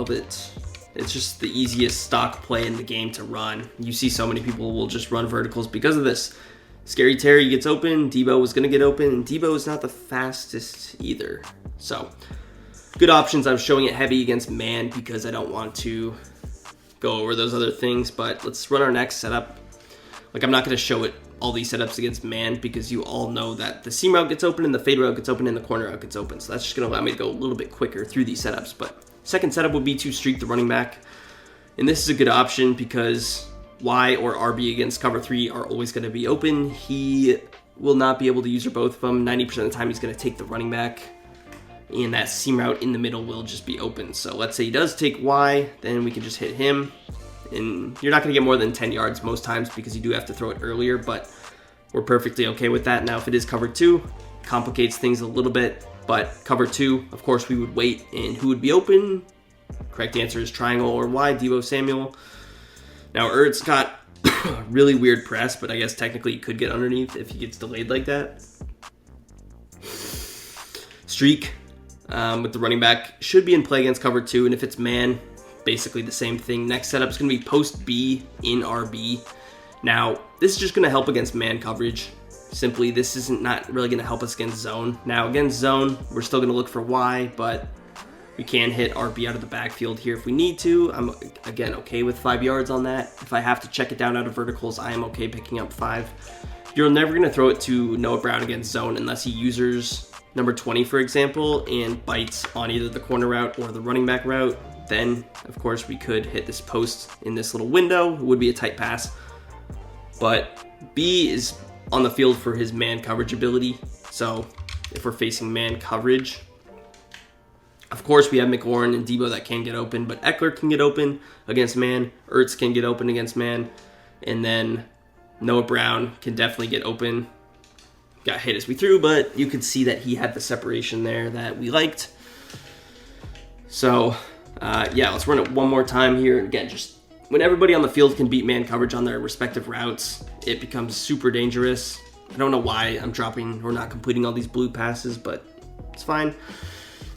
it. It's just the easiest stock play in the game to run. You see so many people will just run verticals because of this. Scary Terry gets open, Debo was going to get open, and Debo is not the fastest either. So, good options. I'm showing it heavy against man because I don't want to go over those other things, but let's run our next setup. Like, I'm not going to show it all these setups against man because you all know that the seam route gets open and the fade route gets open and the corner route gets open. So that's just going to allow me to go a little bit quicker through these setups. But second setup would be to streak the running back. And this is a good option because Y or RB against cover 3 are always going to be open. He will not be able to use both of them. 90% of the time he's going to take the running back, and that seam route in the middle will just be open. So let's say he does take Y, then we can just hit him. And you're not going to get more than 10 yards most times because you do have to throw it earlier, but we're perfectly okay with that. Now, if it is cover 2, complicates things a little bit, but cover 2, of course, we would wait, and who would be open? Correct answer is triangle or Y, Deebo Samuel. Now, Ertz got really weird press, but I guess technically you could get underneath if he gets delayed like that. Streak with the running back should be in play against cover 2, and if it's man, basically the same thing. Next setup is going to be post B in RB. Now, this is just going to help against man coverage. Simply, this isn't not really going to help us against zone. Now, against zone, we're still going to look for Y, but we can hit RB out of the backfield here if we need to. I'm, again, okay with 5 yards on that. If I have to check it down out of verticals, I am okay picking up 5. You're never going to throw it to Noah Brown against zone unless he uses number 20, for example, and bites on either the corner route or the running back route. Then, of course, we could hit this post in this little window. It would be a tight pass. But B is on the field for his man coverage ability. So if we're facing man coverage, of course, we have McLaurin and Debo that can get open, but Eckler can get open against man. Ertz can get open against man. And then Noah Brown can definitely get open. Got hit as we threw, but you could see that he had the separation there that we liked. So yeah, let's run it one more time here. Again, just when everybody on the field can beat man coverage on their respective routes, it becomes super dangerous. I don't know why I'm dropping or not completing all these blue passes, but it's fine.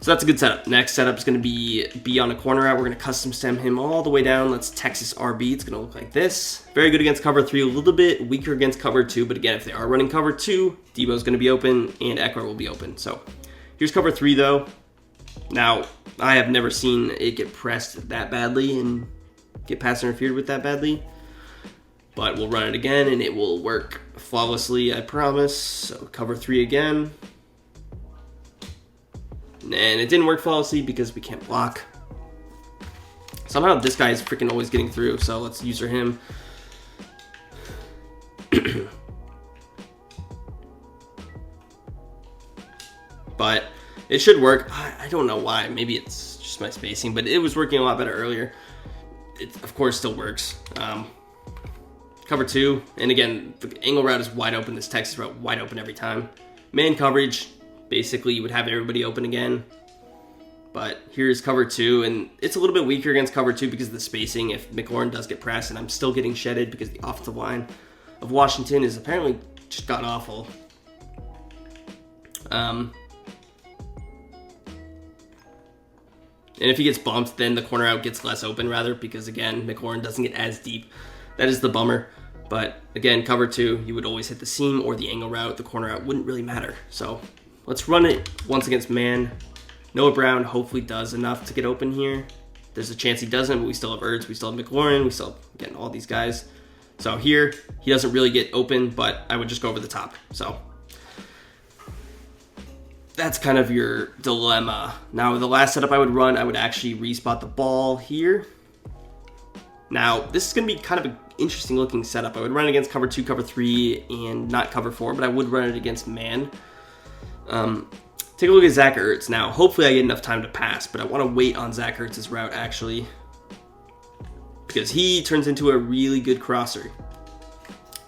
So that's a good setup. Next setup is going to be on a corner route. We're going to custom stem him all the way down. Let's Texas RB. It's going to look like this. Very good against cover 3, a little bit weaker against cover 2, but again, if they are running cover 2, Debo's going to be open and Eckler will be open. So here's cover 3 though. Now, I have never seen it get pressed that badly and get pass interfered with that badly. But we'll run it again and it will work flawlessly, I promise. So cover 3 again. And it didn't work flawlessly because we can't block. Somehow this guy is freaking always getting through, so let's user him. But it should work. I don't know why. Maybe it's just my spacing, but it was working a lot better earlier. It, of course, still works. Cover 2, and again, the angle route is wide open. This Texas route wide open every time. Man coverage, basically you would have everybody open again. But here's cover 2, and it's a little bit weaker against cover 2 because of the spacing. If McLaurin does get pressed, and I'm still getting shedded because the offensive line of Washington is apparently just god awful. And if he gets bumped, then the corner out gets less open rather, because again, McLaurin doesn't get as deep. That is the bummer. But again, cover 2, you would always hit the seam or the angle route. The corner out wouldn't really matter. So let's run it once against man. Noah Brown hopefully does enough to get open here. There's a chance he doesn't, but we still have Ertz, we still have McLaurin, we still have, again, all these guys. So here, he doesn't really get open, but I would just go over the top. So that's kind of your dilemma. Now, the last setup I would run, I would actually respot the ball here. Now, this is going to be kind of an interesting looking setup. I would run it against cover 2, cover 3, and not cover 4, but I would run it against man. Take a look at Zach Ertz. Now, hopefully I get enough time to pass, but I want to wait on Zach Ertz's route, actually, because he turns into a really good crosser.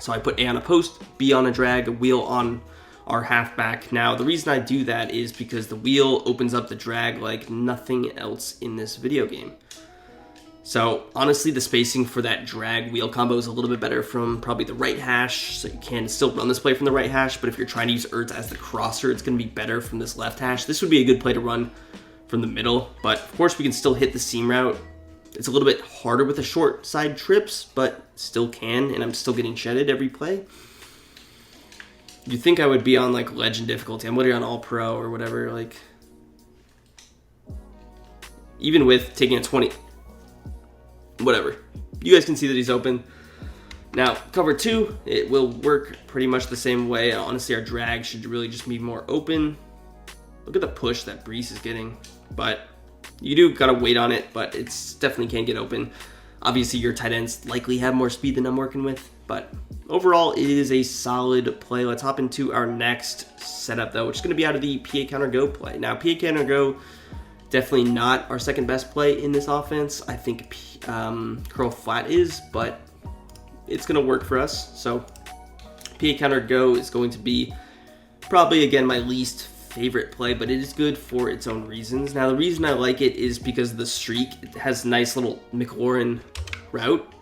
So I put A on a post, B on a drag, a wheel on our halfback. Now, the reason I do that is because the wheel opens up the drag like nothing else in this video game. So honestly, the spacing for that drag wheel combo is a little bit better from probably the right hash, so you can still run this play from the right hash, but if you're trying to use Ertz as the crosser, it's going to be better from this left hash. This would be a good play to run from the middle, but of course we can still hit the seam route. It's a little bit harder with the short side trips, but still can, and I'm still getting shedded every play. You'd think I would be on like legend difficulty. I'm literally on all pro or whatever, like even with taking a 20, whatever. You guys can see that he's open. Now, cover 2, it will work pretty much the same way. Honestly, our drag should really just be more open. Look at the push that Brees is getting. But you do gotta wait on it, but it's definitely can get open. Obviously, your tight ends likely have more speed than I'm working with, but overall, it is a solid play. Let's hop into our next setup, though, which is gonna be out of the PA counter go play. Now, PA counter go, definitely not our second best play in this offense. I think curl flat is, but it's going to work for us. So PA counter go is going to be probably, again, my least favorite play, but it is good for its own reasons. Now, the reason I like it is because of the streak. It has a nice little McLaurin route.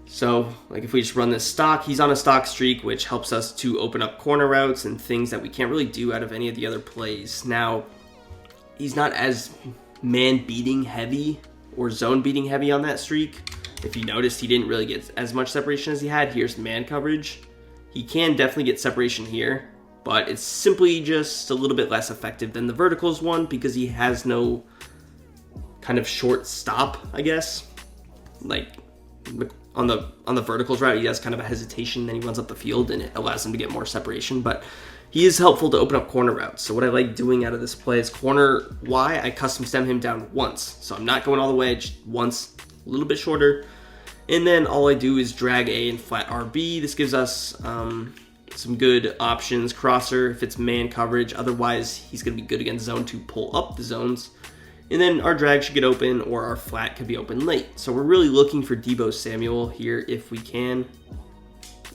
So, like if we just run this stock, he's on a stock streak, which helps us to open up corner routes and things that we can't really do out of any of the other plays. Now, he's not as man beating heavy or zone beating heavy on that streak. If you noticed, he didn't really get as much separation as he had. Here's man coverage. He can definitely get separation here, but it's simply just a little bit less effective than the verticals one because he has no kind of short stop, I guess. Like on the verticals route, he has kind of a hesitation, then he runs up the field and it allows him to get more separation, but he is helpful to open up corner routes. So what I like doing out of this play is corner Y, I custom stem him down once. So I'm not going all the way, just once, a little bit shorter. And then all I do is drag A and flat RB. This gives us some good options. Crosser, if it's man coverage. Otherwise, he's going to be good against zone to pull up the zones. And then our drag should get open, or our flat could be open late. So we're really looking for Deebo Samuel here if we can.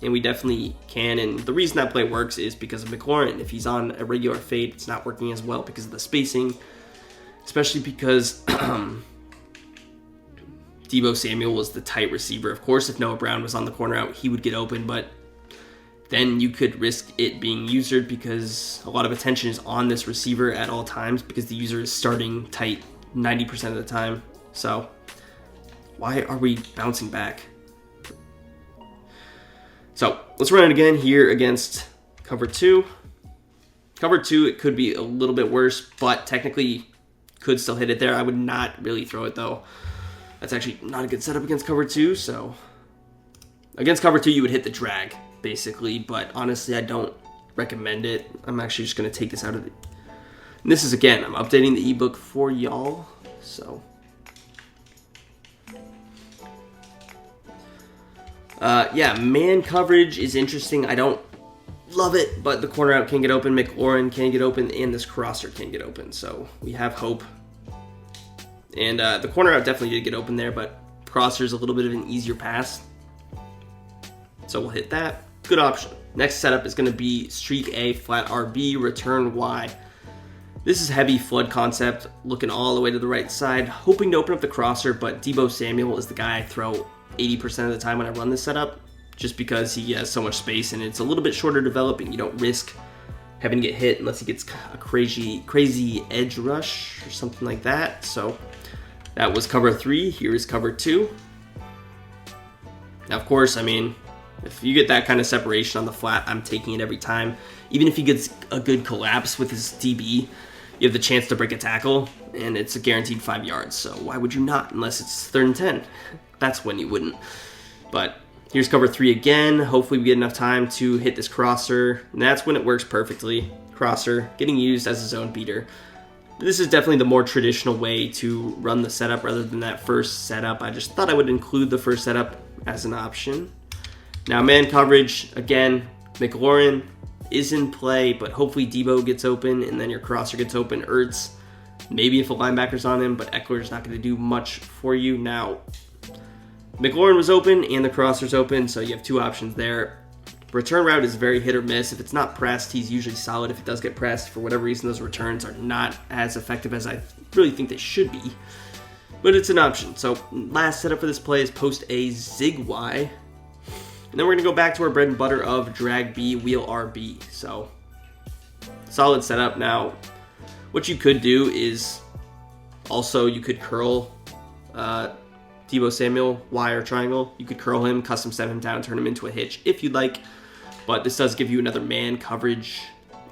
And we definitely can, and the reason that play works is because of McLaurin. If he's on a regular fade, it's not working as well because of the spacing, especially because Deebo Samuel was the tight receiver. Of course, if Noah Brown was on the corner out, he would get open, but then you could risk it being usered because a lot of attention is on this receiver at all times because the user is starting tight 90% of the time. So why are we bouncing back? So let's run it again here against cover 2. Cover 2, it could be a little bit worse, but technically could still hit it there. I would not really throw it though. That's actually not a good setup against cover 2. So against cover 2, you would hit the drag basically, but honestly, I don't recommend it. I'm actually just going to take this out of it. And this is, again, I'm updating the ebook for y'all. So yeah, man coverage is interesting. I don't love it, but the corner out can get open, McLaurin can get open, and this crosser can get open. So we have hope. And the corner out definitely did get open there, but crosser's a little bit of an easier pass. So we'll hit that. Good option. Next setup is going to be streak A, flat RB, return Y. This is heavy flood concept, looking all the way to the right side, hoping to open up the crosser, but Deebo Samuel is the guy I throw 80% of the time when I run this setup, just because he has so much space and it's a little bit shorter developing. You don't risk having to get hit unless he gets a crazy edge rush or something like that. So that was cover 3. Here is cover 2. Now, of course, I mean, if you get that kind of separation on the flat, I'm taking it every time. Even if he gets a good collapse with his DB, you have the chance to break a tackle, and it's a guaranteed 5 yards. So why would you not, unless it's 3rd and 10? That's when you wouldn't. But here's cover 3 again. Hopefully we get enough time to hit this crosser, and that's when it works perfectly. Crosser getting used as a zone beater. This is definitely the more traditional way to run the setup rather than that first setup. I just thought I would include the first setup as an option. Now, man coverage, again, McLaurin is in play, but hopefully Deebo gets open, and then your crosser gets open. Ertz, maybe if a linebacker's on him, but Eckler's not going to do much for you. Now, McLaurin was open, and the crosser's open, so you have 2 options there. Return route is very hit or miss. If it's not pressed, he's usually solid. If it does get pressed, for whatever reason, those returns are not as effective as I really think they should be. but it's an option. So last setup for this play is post A, zig Y. And then we're going to go back to our bread and butter of drag B, wheel RB. So solid setup. Now, what you could do is also you could curl Deebo Samuel, Y or triangle. You could curl him, custom set him down, turn him into a hitch if you'd like. But this does give you another man coverage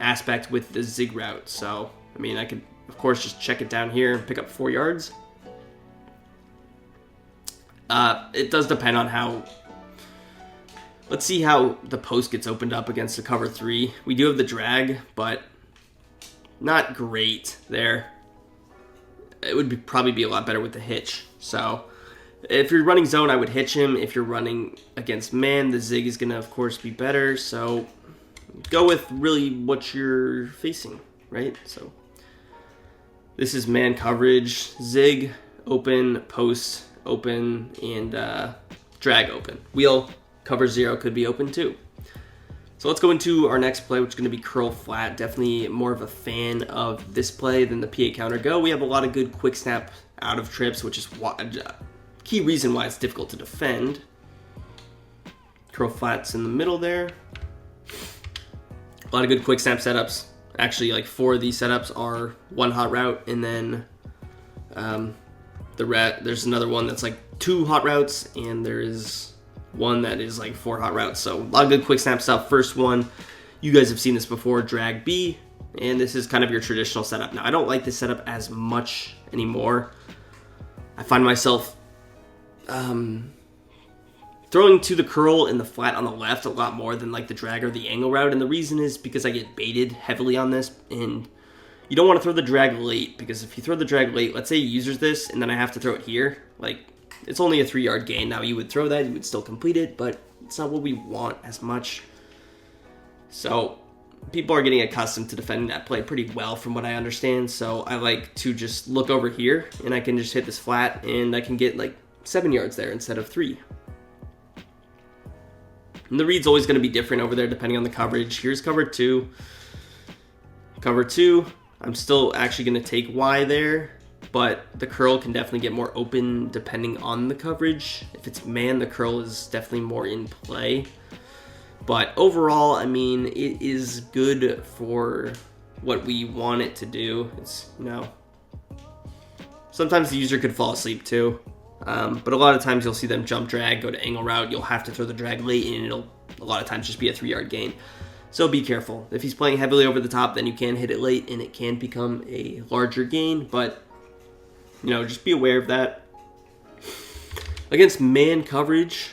aspect with the zig route. So, I mean, I could, of course, just check it down here and pick up 4 yards. It does depend on how... Let's see how the post gets opened up against the cover 3. We do have the drag, but not great there. It would probably be a lot better with the hitch. So if you're running zone, I would hitch him. If you're running against man, the zig is going to, of course, be better. So go with really what you're facing, right? So this is man coverage, zig, open, post, open, and drag open. Wheel, cover 0 could be open too. So let's go into our next play, which is going to be curl flat. Definitely more of a fan of this play than the PA counter go. We have a lot of good quick snap out of trips, which is key reason why it's difficult to defend. Curl flats in the middle there. A lot of good quick snap setups. Actually, like 4 of these setups are 1 hot route, and then there's another one that's like 2 hot routes, and there is one that is like 4 hot routes. So a lot of good quick snap stuff. First one, you guys have seen this before, drag B, and this is kind of your traditional setup. Now, I don't like this setup as much anymore. I find myself throwing to the curl and the flat on the left a lot more than like the drag or the angle route, and the reason is because I get baited heavily on this, and you don't want to throw the drag late, because if you throw the drag late, let's say he uses this and then I have to throw it here, like it's only a 3-yard gain. Now you would throw that, you would still complete it, but it's not what we want as much. So people are getting accustomed to defending that play pretty well from what I understand. So I like to just look over here and I can just hit this flat and I can get like 7 yards there instead of 3. And the read's always going to be different over there depending on the coverage. Here's cover 2. Cover 2, I'm still actually going to take Y there, but the curl can definitely get more open depending on the coverage. If it's man, the curl is definitely more in play. But overall, I mean, it is good for what we want it to do. It's, you know, sometimes the user could fall asleep too. But a lot of times you'll see them jump drag, go to angle route. You'll have to throw the drag late, and it'll a lot of times just be a 3-yard gain. So be careful. If he's playing heavily over the top, then you can hit it late, and it can become a larger gain. But, you know, just be aware of that. Against man coverage,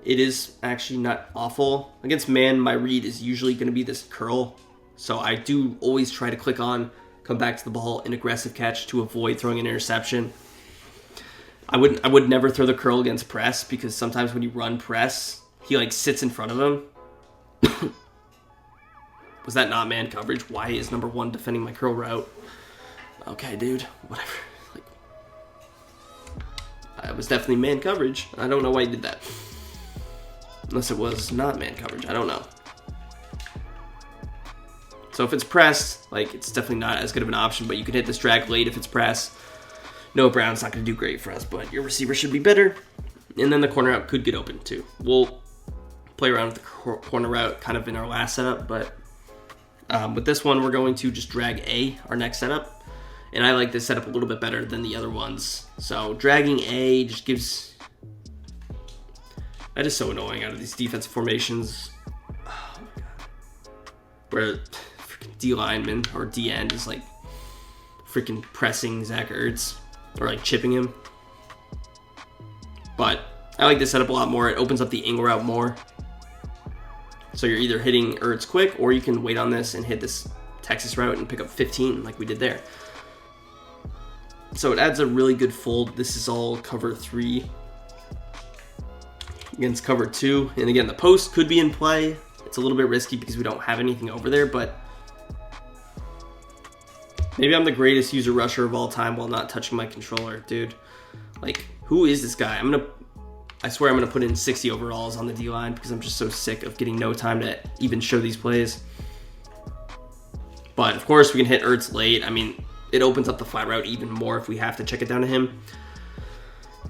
it is actually not awful. Against man, my read is usually going to be this curl. So I do always try to click on, come back to the ball, an aggressive catch to avoid throwing an interception. I would never throw the curl against press, because sometimes when you run press, he like sits in front of him. Was that not man coverage? Why is number 1 defending my curl route? Okay, dude, whatever. Like, it was definitely man coverage. I don't know why he did that. Unless it was not man coverage, I don't know. So if it's pressed, like, it's definitely not as good of an option, but you can hit this drag late if it's pressed. No, Brown's not going to do great for us, but your receiver should be better. And then the corner route could get open too. We'll play around with the corner route kind of in our last setup, but with this one, we're going to just drag A, our next setup. And I like this setup a little bit better than the other ones. So dragging A just gives... That is so annoying out of these defensive formations. Oh my god. Where freaking D lineman or D end is like freaking pressing Zach Ertz or like chipping him. But I like this setup a lot more. It opens up the angle route more. So you're either hitting Ertz quick, or you can wait on this and hit this Texas route and pick up 15 like we did there. So it adds a really good fold. This is all cover 3 against cover 2. And again, the post could be in play. It's a little bit risky because we don't have anything over there, but maybe I'm the greatest user rusher of all time while not touching my controller, dude. Like, who is this guy? I swear I'm gonna put in 60 overalls on the D-line because I'm just so sick of getting no time to even show these plays. But of course we can hit Ertz late. I mean, it opens up the flat route even more if we have to check it down to him.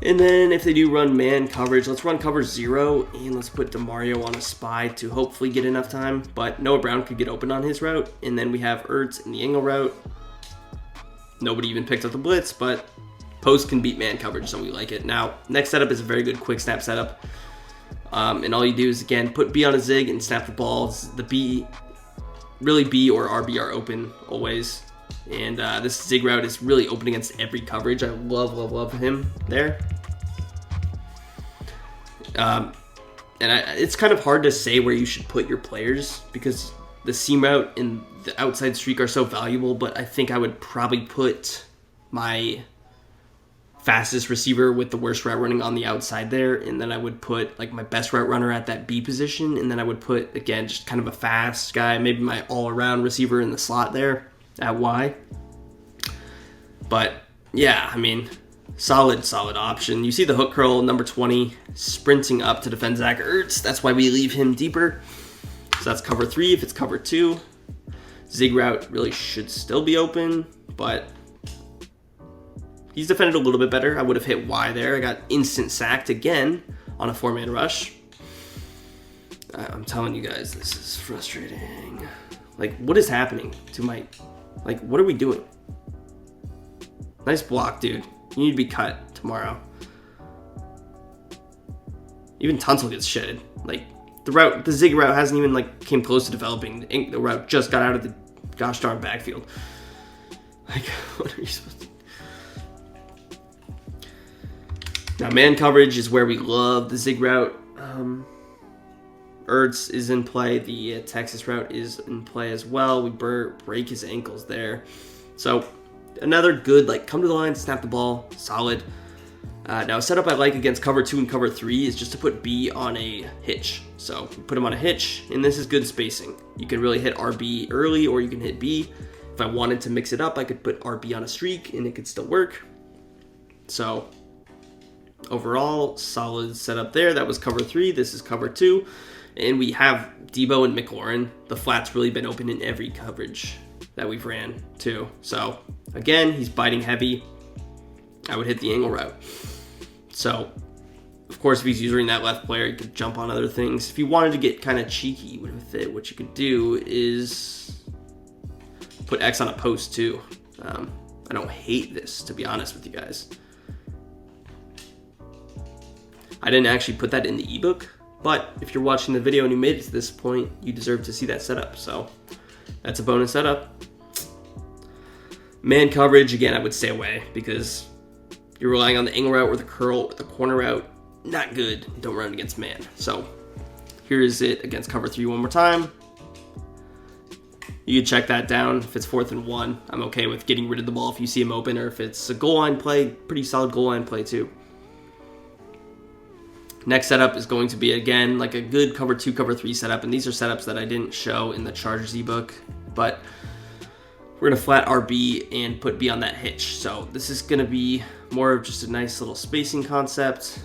And then if they do run man coverage, let's run cover 0, and let's put DeMario on a spy to hopefully get enough time. But Noah Brown could get open on his route. And then we have Ertz in the angle route. Nobody even picked up the blitz, but post can beat man coverage, so we like it. Now, next setup is a very good quick snap setup. And all you do is, again, put B on a zig and snap the ball. The B, really B or RB are open always. And this zig route is really open against every coverage. I love him there. It's kind of hard to say where you should put your players because the seam route and the outside streak are so valuable, but I think I would probably put my fastest receiver with the worst route running on the outside there, and then I would put like my best route runner at that B position, and then I would put, again, just kind of a fast guy, maybe my all-around receiver in the slot there at Y. But yeah, I mean, solid option. You see the hook curl, number 20, sprinting up to defend Zach Ertz. That's why we leave him deeper. So that's cover 3. If it's cover 2, zig route really should still be open, but he's defended a little bit better. I would have hit Y there. I got instant sacked again on a 4-man rush. I'm telling you guys, this is frustrating. Like, what is happening to my... Like, what are we doing? Nice block, dude. You need to be cut tomorrow. Even Tunsil gets shedded. Like, the zig route hasn't even, like, came close to developing. The route just got out of the gosh darn backfield. Like, what are you supposed to... Now, man coverage is where we love the zig route. Ertz is in play. The Texas route is in play as well. We break his ankles there. So, another good, like, come to the line, snap the ball, solid. Now, a setup I like against cover 2 and cover 3 is just to put B on a hitch. So, put him on a hitch, and this is good spacing. You can really hit RB early, or you can hit B. If I wanted to mix it up, I could put RB on a streak, and it could still work. So, overall, solid setup there. That was cover 3. This is cover 2. And we have Debo and McLaurin. The flat's really been open in every coverage that we've ran, too. So, again, he's biting heavy. I would hit the angle route. So, of course, if he's using that left player, he could jump on other things. If you wanted to get kind of cheeky with it, what you could do is put X on a post, too. I don't hate this, to be honest with you guys. I didn't actually put that in the ebook, but if you're watching the video and you made it to this point, you deserve to see that setup. So that's a bonus setup. Man coverage, again, I would stay away because you're relying on the angle route or the curl or the corner route. Not good. Don't run against man. So here is it against cover 3 one more time. You can check that down. If it's 4th and 1, I'm okay with getting rid of the ball if you see him open, or if it's a goal line play, pretty solid goal line play too. Next setup is going to be, again, like a good cover 2, cover 3 setup. And these are setups that I didn't show in the Chargers ebook. But we're going to flat RB and put B on that hitch. So this is going to be more of just a nice little spacing concept.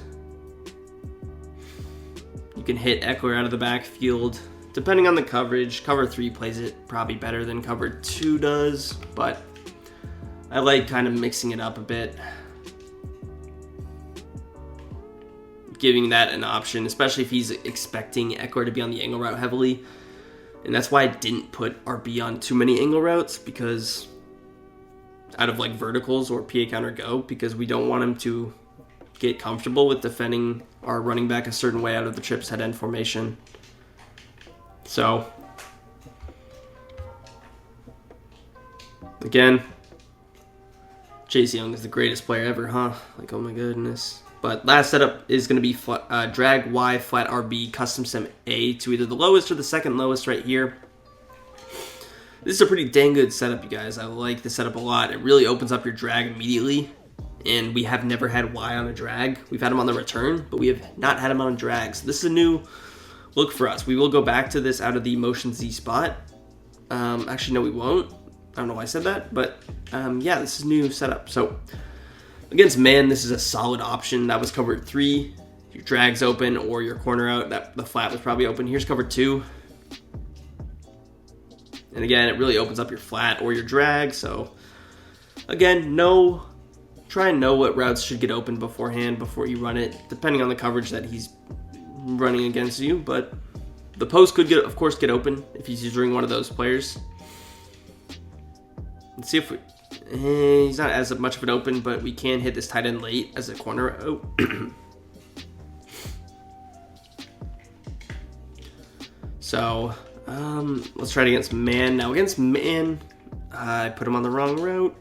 You can hit Eckler out of the backfield. Depending on the coverage, cover 3 plays it probably better than cover 2 does. But I like kind of mixing it up a bit. Giving that an option, especially if he's expecting Eckler to be on the angle route heavily. And that's why I didn't put RB on too many angle routes, because out of like verticals or PA counter go, because we don't want him to get comfortable with defending our running back a certain way out of the trips head end formation. So, again, Chase Young is the greatest player ever, huh? Like, oh my goodness. But last setup is going to be drag Y, flat RB, custom sim A to either the lowest or the second lowest right here. This is a pretty dang good setup, you guys. I like the setup a lot. It really opens up your drag immediately. And we have never had Y on a drag. We've had him on the return, but we have not had him on a drag. So this is a new look for us. We will go back to this out of the motion Z spot. Actually, no, we won't. I don't know why I said that, but yeah, this is a new setup. So against man, this is a solid option. That was cover 3. Your drag's open or your corner out. The flat was probably open. Here's cover 2. And again, it really opens up your flat or your drag. So again, no try and know what routes should get open beforehand before you run it, depending on the coverage that he's running against you. But the post could, of course, get open if he's using one of those players. Let's see if he's not as much of an open, but we can hit this tight end late as a corner. Oh. So, let's try it against man. Now, against man, I put him on the wrong route.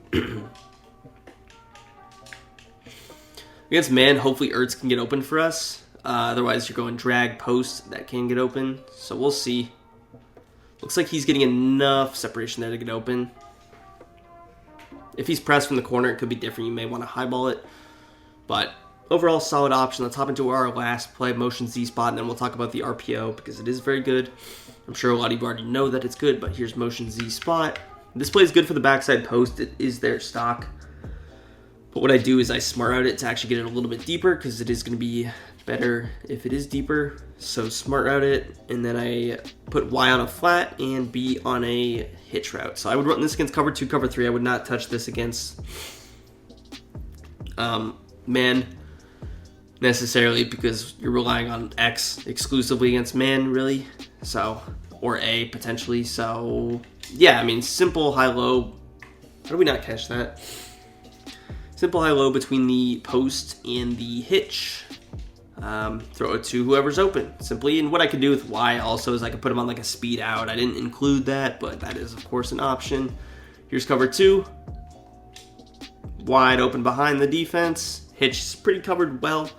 Against man, hopefully Ertz can get open for us. Otherwise, you're going drag post. That can get open. So, we'll see. Looks like he's getting enough separation there to get open. If he's pressed from the corner, it could be different. You may want to highball it. But overall, solid option. Let's hop into our last play, motion Z spot, and then we'll talk about the RPO because it is very good. I'm sure a lot of you already know that it's good, but here's motion Z spot. This play is good for the backside post. It is their stock. But what I do is I smart out it to actually get it a little bit deeper because it is going to be better if it is deeper. So smart route it, and then I put Y on a flat and B on a hitch route. So I would run this against cover 2, cover 3. I would not touch this against man necessarily because you're relying on X exclusively against man, really. So, or A potentially. So, yeah, I mean, simple high-low. How do we not catch that? Simple high-low between the post and the hitch. Throw it to whoever's open, simply. And what I could do with Y also is I could put him on like a speed out. I didn't include that, but that is, of course, an option. Here's cover 2. Wide open behind the defense. Hitch is pretty covered well.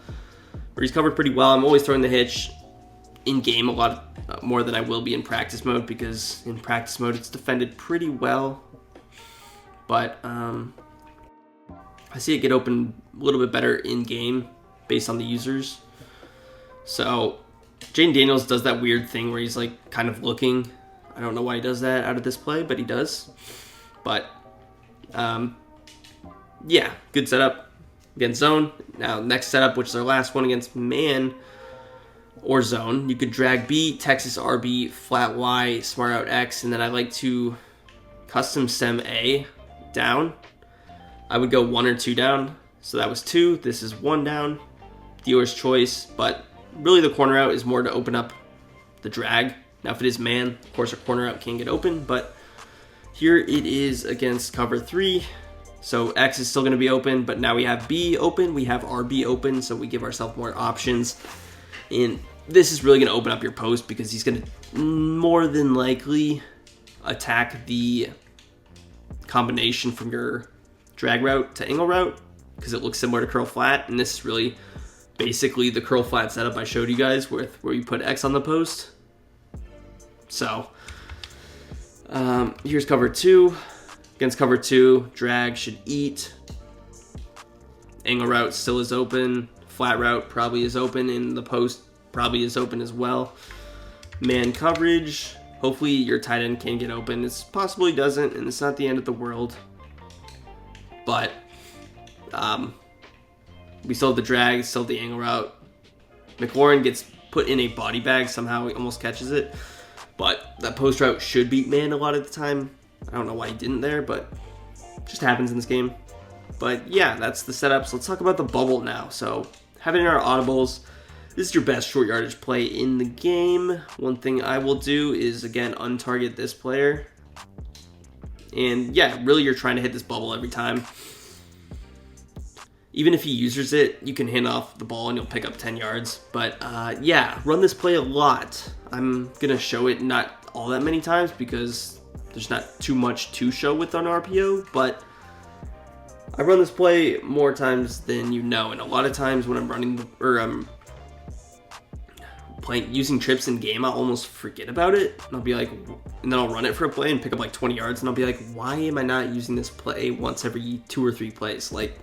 Or he's covered pretty well. I'm always throwing the hitch in game a lot more than I will be in practice mode because in practice mode it's defended pretty well. But I see it get open a little bit better in game based on the users. So Jaden Daniels does that weird thing where he's like kind of looking. I don't know why he does that out of this play, but he does. But yeah, good setup against zone. Now next setup, which is our last one against man or zone, you could drag B, Texas RB, flat Y, smart out X, and then I like to custom stem A down. I would go 1 or 2 down. So that was 2. This is 1 down. Dealer's choice, but really the corner out is more to open up the drag. Now if it is man, of course our corner out can get open, but here it is against cover 3. So X is still going to be open, but now we have B open, we have RB open, so we give ourselves more options. And this is really going to open up your post because he's going to more than likely attack the combination from your drag route to angle route because it looks similar to curl flat, and this is really basically the curl flat setup I showed you guys with where you put X on the post. So here's cover 2. Against cover 2, drag should eat. Angle route still is open. Flat route probably is open, and the post probably is open as well. Man coverage, hopefully your tight end can get open. It's possible he doesn't, and it's not the end of the world. But we still have the drag, still have the angle route. McLaurin gets put in a body bag, somehow he almost catches it. But that post route should beat man a lot of the time. I don't know why he didn't there, but it just happens in this game. But yeah, that's the setup. So let's talk about the bubble now. So having our audibles, this is your best short yardage play in the game. One thing I will do is, again, untarget this player. And yeah, really you're trying to hit this bubble every time. Even if he uses it, you can hand off the ball and you'll pick up 10 yards. But yeah, run this play a lot. I'm going to show it not all that many times because there's not too much to show with an RPO, but I run this play more times than you know, and a lot of times when I'm running or I'm playing using trips in game, I'll almost forget about it, and I'll be like, and then I'll run it for a play and pick up like 20 yards, and I'll be like, why am I not using this play once every 2 or 3 plays? Like,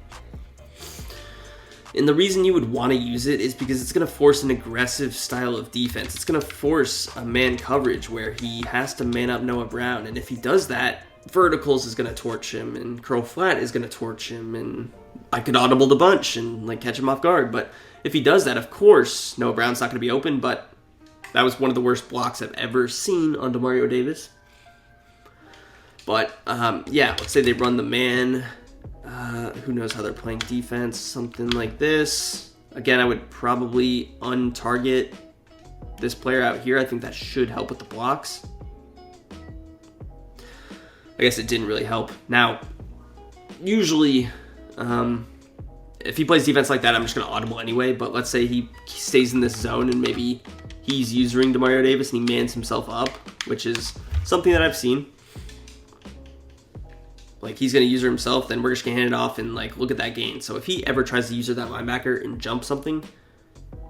and the reason you would want to use it is because it's going to force an aggressive style of defense. It's going to force a man coverage where he has to man up Noah Brown. And if he does that, verticals is going to torch him and curl flat is going to torch him. And I could audible the bunch and like catch him off guard. But if he does that, of course, Noah Brown's not going to be open. But that was one of the worst blocks I've ever seen on Demario Davis. But yeah, let's say they run the man Who knows how they're playing defense? Something like this. Again, I would probably untarget this player out here. I think that should help with the blocks. I guess it didn't really help. Now, usually, if he plays defense like that, I'm just going to audible anyway. But let's say he stays in this zone and maybe he's usering Demario Davis and he mans himself up, which is something that I've seen. Like, he's going to user himself, then we're just going to hand it off and, like, look at that gain. So if he ever tries to user that linebacker and jump something,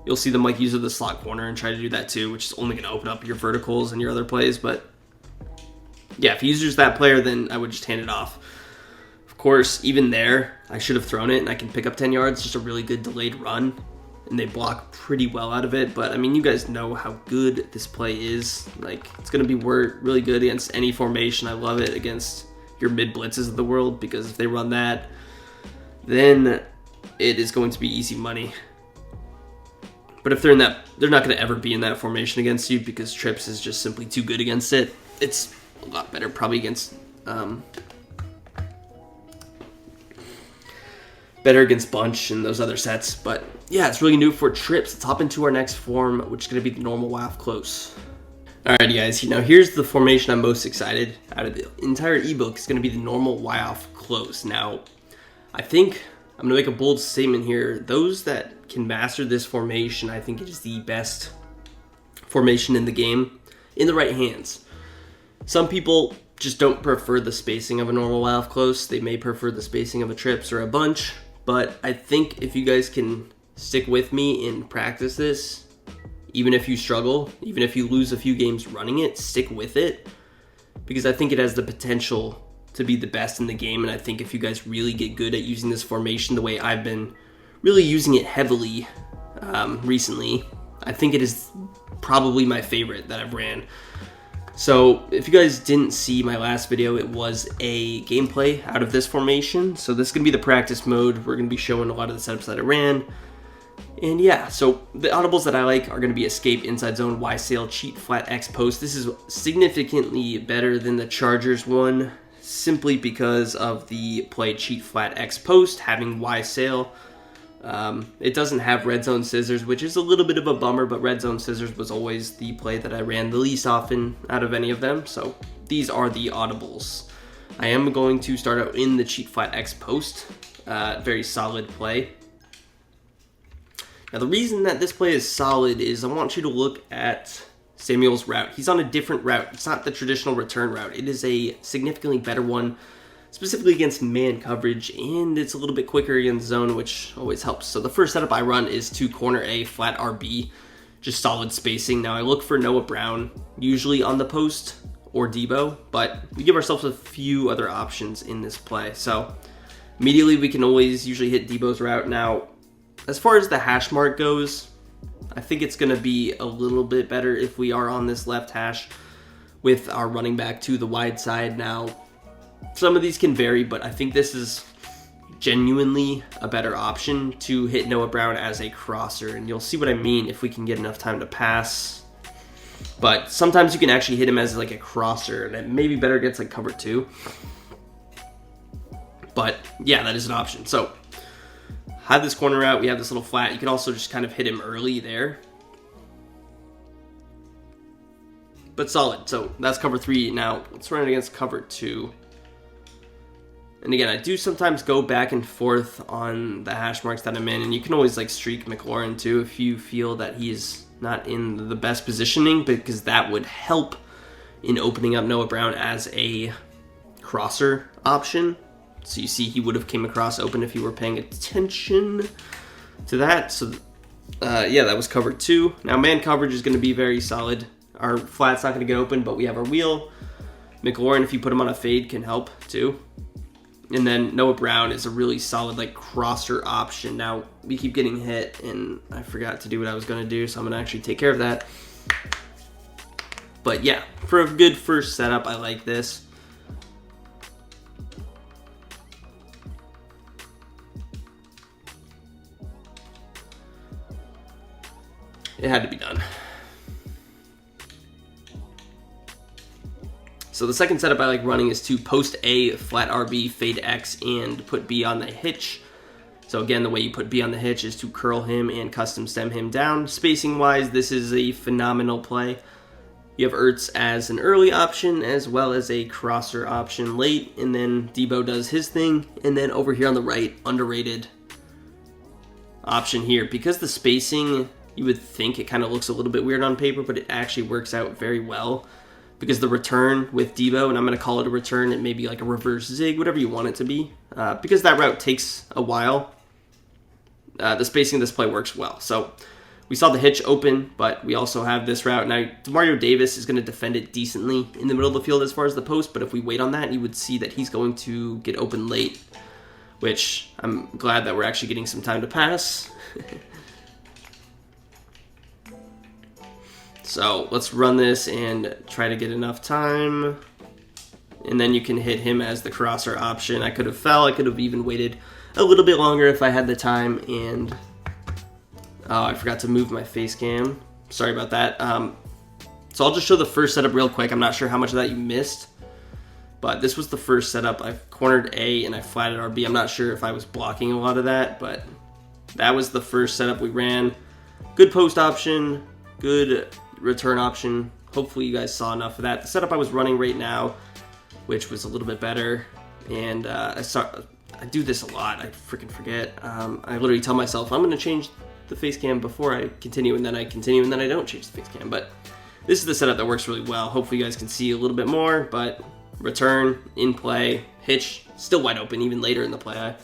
you'll see them, like, user the slot corner and try to do that too, which is only going to open up your verticals and your other plays. But, yeah, if he users that player, then I would just hand it off. Of course, even there, I should have thrown it and I can pick up 10 yards. Just a really good delayed run. And they block pretty well out of it. But, I mean, you guys know how good this play is. Like, it's going to be really good against any formation. I love it against your mid blitzes of the world, because if they run that, then it is going to be easy money. But if they're in that, they're not going to ever be in that formation against you, because trips is just simply too good against it. It's a lot better probably against better against bunch and those other sets. But yeah, it's really new for trips. Let's hop into our next form, which is going to be the normal WAF close. Alrighty guys, here's the formation I'm most excited out of the entire ebook. It's going to be the normal Y-off close. Now, I think I'm going to make a bold statement here. Those that can master this formation, I think it is the best formation in the game in the right hands. Some people just don't prefer the spacing of a normal Y-off close. They may prefer the spacing of a trips or a bunch. But I think if you guys can stick with me and practice this, even if you struggle, even if you lose a few games running it, stick with it, because I think it has the potential to be the best in the game. And I think if you guys really get good at using this formation the way I've been really using it heavily recently, I think it is probably my favorite that I've ran. So if you guys didn't see my last video, it was a gameplay out of this formation. So this is going to be the practice mode. We're going to be showing a lot of the setups that I ran. And yeah, so the audibles that I like are going to be escape, inside zone, Y sail, cheat, flat X post. This is significantly better than the Chargers one, simply because of the play cheat, flat X post, having Y sail. It doesn't have red zone scissors, which is a little bit of a bummer, but red zone scissors was always the play that I ran the least often out of any of them. So these are the audibles. I am going to start out in the cheat, flat X post. Very solid play. Now, the reason that this play is solid is I want you to look at Samuel's route. He's on a different route. It's not the traditional return route. It is a significantly better one, specifically against man coverage, and it's a little bit quicker against zone, which always helps. So the first setup I run is to corner A, flat RB, just solid spacing. Now, I look for Noah Brown, usually on the post, or Debo, but we give ourselves a few other options in this play. So immediately we can always usually hit Debo's route. Now, as far as the hash mark goes, I think it's going to be a little bit better if we are on this left hash with our running back to the wide side. Now, some of these can vary, but I think this is genuinely a better option to hit Noah Brown as a crosser, and you'll see what I mean if we can get enough time to pass. But sometimes you can actually hit him as like a crosser, and it may be better against like cover 2. But yeah, that is an option. So have this corner out, we have this little flat. You can also just kind of hit him early there. But solid. So that's cover 3. Now let's run it against cover 2. And again, I do sometimes go back and forth on the hash marks that I'm in, and you can always like streak McLaurin too if you feel that he's not in the best positioning, because that would help in opening up Noah Brown as a crosser option. So you see he would have came across open if you were paying attention to that. So yeah, that was cover 2. Now man coverage is going to be very solid. Our flat's not going to get open, but we have our wheel. McLaurin, if you put him on a fade, can help too. And then Noah Brown is a really solid like crosser option. Now we keep getting hit, and I forgot to do what I was going to do, so I'm going to actually take care of that. But yeah, for a good first setup, I like this. It had to be done. So the second setup I like running is to post A, flat RB, fade X, and put B on the hitch. So again, the way you put B on the hitch is to curl him and custom stem him down. Spacing wise, this is a phenomenal play. You have Ertz as an early option as well as a crosser option late, and then Debo does his thing. And then over here on the right, underrated option here. Because the spacing, you would think it kind of looks a little bit weird on paper, but it actually works out very well. Because the return with Debo, and I'm going to call it a return, it may be like a reverse zig, whatever you want it to be. Because that route takes a while, the spacing of this play works well. So we saw the hitch open, but we also have this route. Now, Demario Davis is going to defend it decently in the middle of the field as far as the post, but if we wait on that, you would see that he's going to get open late, which I'm glad that we're actually getting some time to pass. So let's run this and try to get enough time. And then you can hit him as the crosser option. I could have fell. I could have even waited a little bit longer if I had the time. And oh, I forgot to move my face cam. Sorry about that. So I'll just show the first setup real quick. I'm not sure how much of that you missed, but this was the first setup. I cornered A and I flatted RB. I'm not sure if I was blocking a lot of that, but that was the first setup we ran. Good post option, good return option. Hopefully you guys saw enough of that. The setup I was running right now, which was a little bit better, and I do this a lot. I freaking forget. I literally tell myself I'm going to change the face cam before I continue, and then I continue, and then I don't change the face cam. But this is the setup that works really well. Hopefully you guys can see a little bit more, but return, in play, hitch, still wide open even later in the play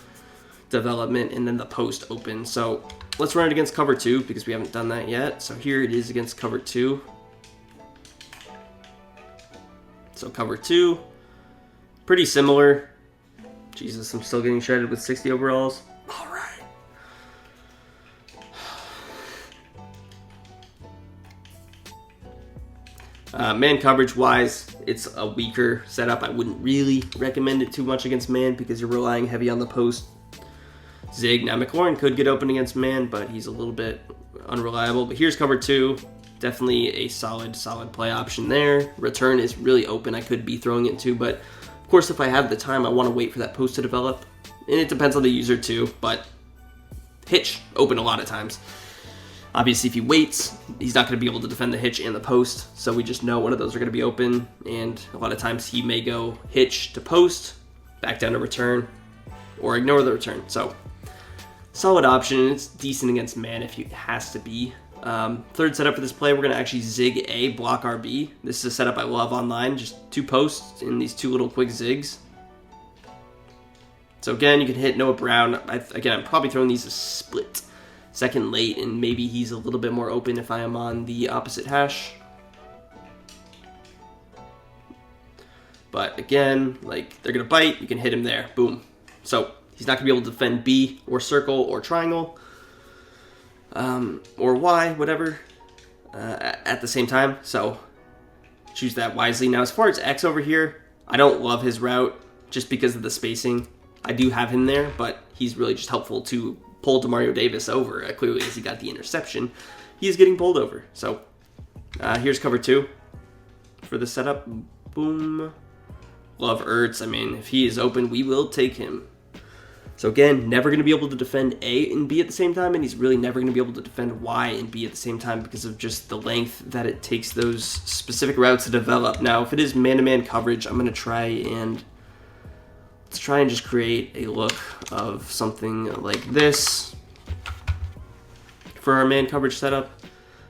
development, and then the post open. So let's run it against cover 2 because we haven't done that yet. So here it is against cover 2. So cover 2, pretty similar. Jesus, I'm still getting shredded with 60 overalls. All right. Man coverage wise, it's a weaker setup. I wouldn't really recommend it too much against man because you're relying heavy on the post zig. Now McLaurin could get open against man, but he's a little bit unreliable. But here's cover 2. Definitely a solid play option there. Return is really open. I could be throwing it too, but of course if I have the time, I want to wait for that post to develop. And it depends on the user too, but hitch open a lot of times. Obviously if he waits, he's not going to be able to defend the hitch and the post, so we just know one of those are going to be open, and a lot of times he may go hitch to post, back down to return, or ignore the return. So solid option. It's decent against man if it has to be. Third setup for this play, we're going to actually zig A, block RB. This is a setup I love online, just 2 posts in these 2 little quick zigs. So again, you can hit Noah Brown. I'm probably throwing these as split second late, and maybe he's a little bit more open if I am on the opposite hash. But again, like, they're going to bite, you can hit him there, boom. So he's not going to be able to defend B or circle or triangle, or Y, whatever, at the same time. So choose that wisely. Now, as far as X over here, I don't love his route just because of the spacing. I do have him there, but he's really just helpful to pull Demario Davis over. Clearly, as he got the interception, he is getting pulled over. So here's cover 2 for the setup. Boom. Love Ertz. I mean, if he is open, we will take him. So again, never going to be able to defend A and B at the same time, and he's really never going to be able to defend Y and B at the same time because of just the length that it takes those specific routes to develop. Now, if it is man-to-man coverage, I'm going to try and just create a look of something like this for our man coverage setup.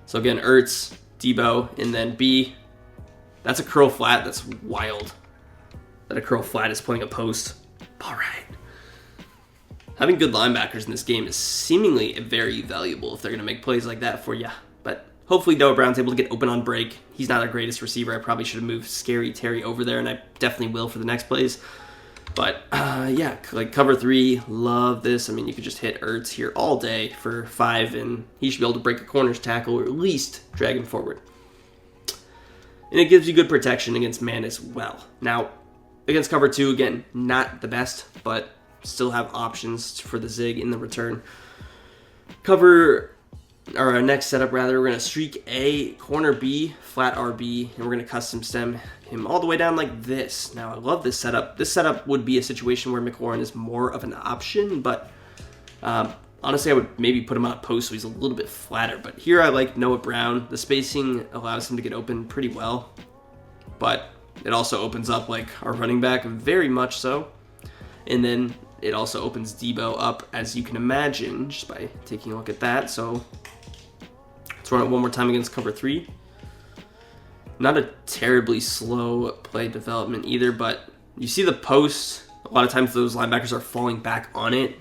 So again, Ertz, Debo, and then B. That's a curl flat. That's wild that a curl flat is playing a post. All right. Having good linebackers in this game is seemingly very valuable if they're going to make plays like that for you. But hopefully Noah Brown's able to get open on break. He's not our greatest receiver. I probably should have moved Scary Terry over there, and I definitely will for the next plays. But yeah, like cover 3, love this. I mean, you could just hit Ertz here all day for 5, and he should be able to break a corner's tackle or at least drag him forward. And it gives you good protection against man as well. Now, against cover 2, again, not the best, but still have options for the zig in the return. Cover or our next setup rather, we're going to streak A, corner B, flat RB, and we're going to custom stem him all the way down like this. Now, I love this setup. This setup would be a situation where McLaurin is more of an option, but honestly, I would maybe put him on a post so he's a little bit flatter. But here I like Noah Brown. The spacing allows him to get open pretty well, but it also opens up like our running back very much so. And then it also opens Debo up, as you can imagine, just by taking a look at that. So let's run it one more time against cover 3. Not a terribly slow play development either, but you see the post. A lot of times those linebackers are falling back on it.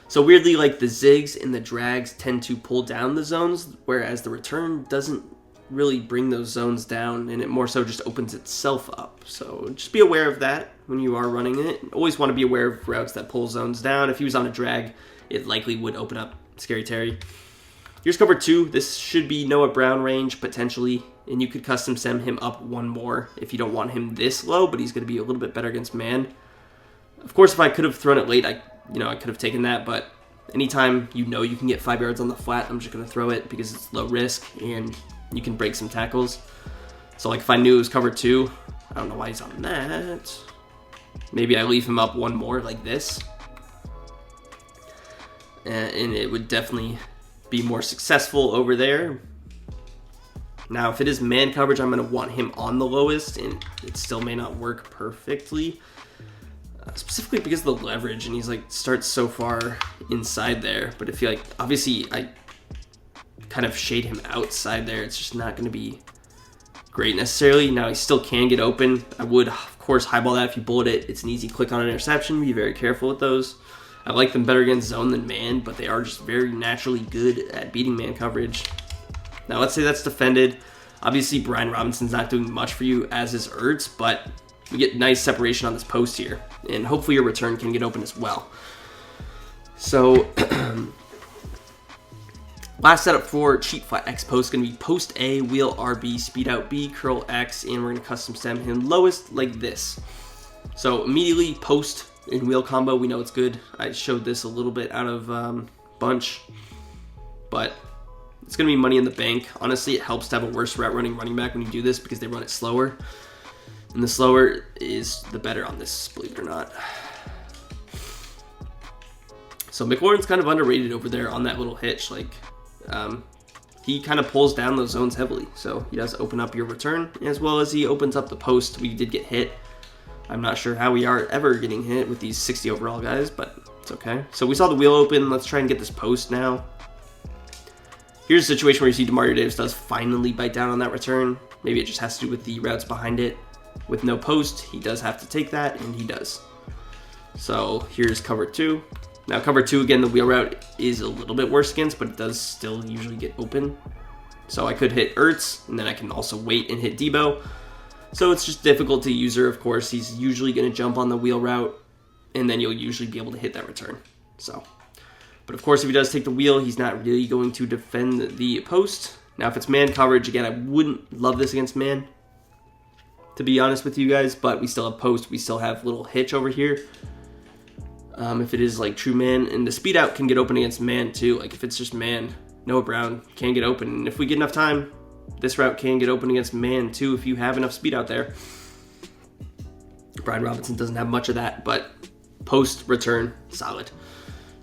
So weirdly, like the zigs and the drags tend to pull down the zones, whereas the return doesn't really bring those zones down, and it more so just opens itself up. So just be aware of that when you are running it. Always want to be aware of routes that pull zones down. If he was on a drag, it likely would open up Scary Terry. Here's cover 2. This should be Noah Brown range potentially, and you could custom stem him up one more if you don't want him this low, but he's going to be a little bit better against man. Of course, if I could have thrown it late, I could have taken that, but anytime you can get 5 yards on the flat, I'm just going to throw it because it's low risk and you can break some tackles. So like if I knew it was cover 2, I don't know why he's on that. Maybe I leave him up one more like this. And it would definitely be more successful over there. Now if it is man coverage, I'm going to want him on the lowest, and it still may not work perfectly. Specifically because of the leverage, and he's like starts so far inside there. But if you like, obviously I kind of shade him outside there, it's just not going to be great necessarily. Now he still can get open. I would of course highball that if you bullet it. It's an easy click on an interception. Be very careful with those. I like them better against zone than man, but they are just very naturally good at beating man coverage. Now let's say that's defended. Obviously Brian Robinson's not doing much for you, as is Ertz, but we get nice separation on this post here, and hopefully your return can get open as well. So last setup for cheap flat X post is going to be post A, wheel RB, speed out B, curl X, and we're going to custom stem him lowest like this. So immediately post and wheel combo, we know it's good. I showed this a little bit out of Bunch, but it's going to be money in the bank. Honestly, it helps to have a worse route running running back when you do this because they run it slower. And the slower is the better on this, believe it or not. So McLaurin's kind of underrated over there on that little hitch. Like, he kind of pulls down those zones heavily. So he does open up your return, as well as he opens up the post. We did get hit. I'm not sure how we are ever getting hit with these 60 overall guys, but it's okay. So we saw the wheel open. Let's try and get this post now. Here's a situation where you see Demario Davis does finally bite down on that return. Maybe it just has to do with the routes behind it. With no post, he does have to take that, and he does. So here's cover 2. Now cover 2, again, the wheel route is a little bit worse against, but it does still usually get open. So I could hit Ertz, and then I can also wait and hit Debo. So it's just difficult to user, of course. He's usually going to jump on the wheel route, and then you'll usually be able to hit that return. So, but of course, if he does take the wheel, he's not really going to defend the post. Now, if it's man coverage, again, I wouldn't love this against man, to be honest with you guys, but we still have post. We still have little hitch over here. If it is like true man, and the speed out can get open against man too. Like if it's just man, Noah Brown can get open. And if we get enough time, this route can get open against man too if you have enough speed out there. Brian Robinson doesn't have much of that, but post return, solid.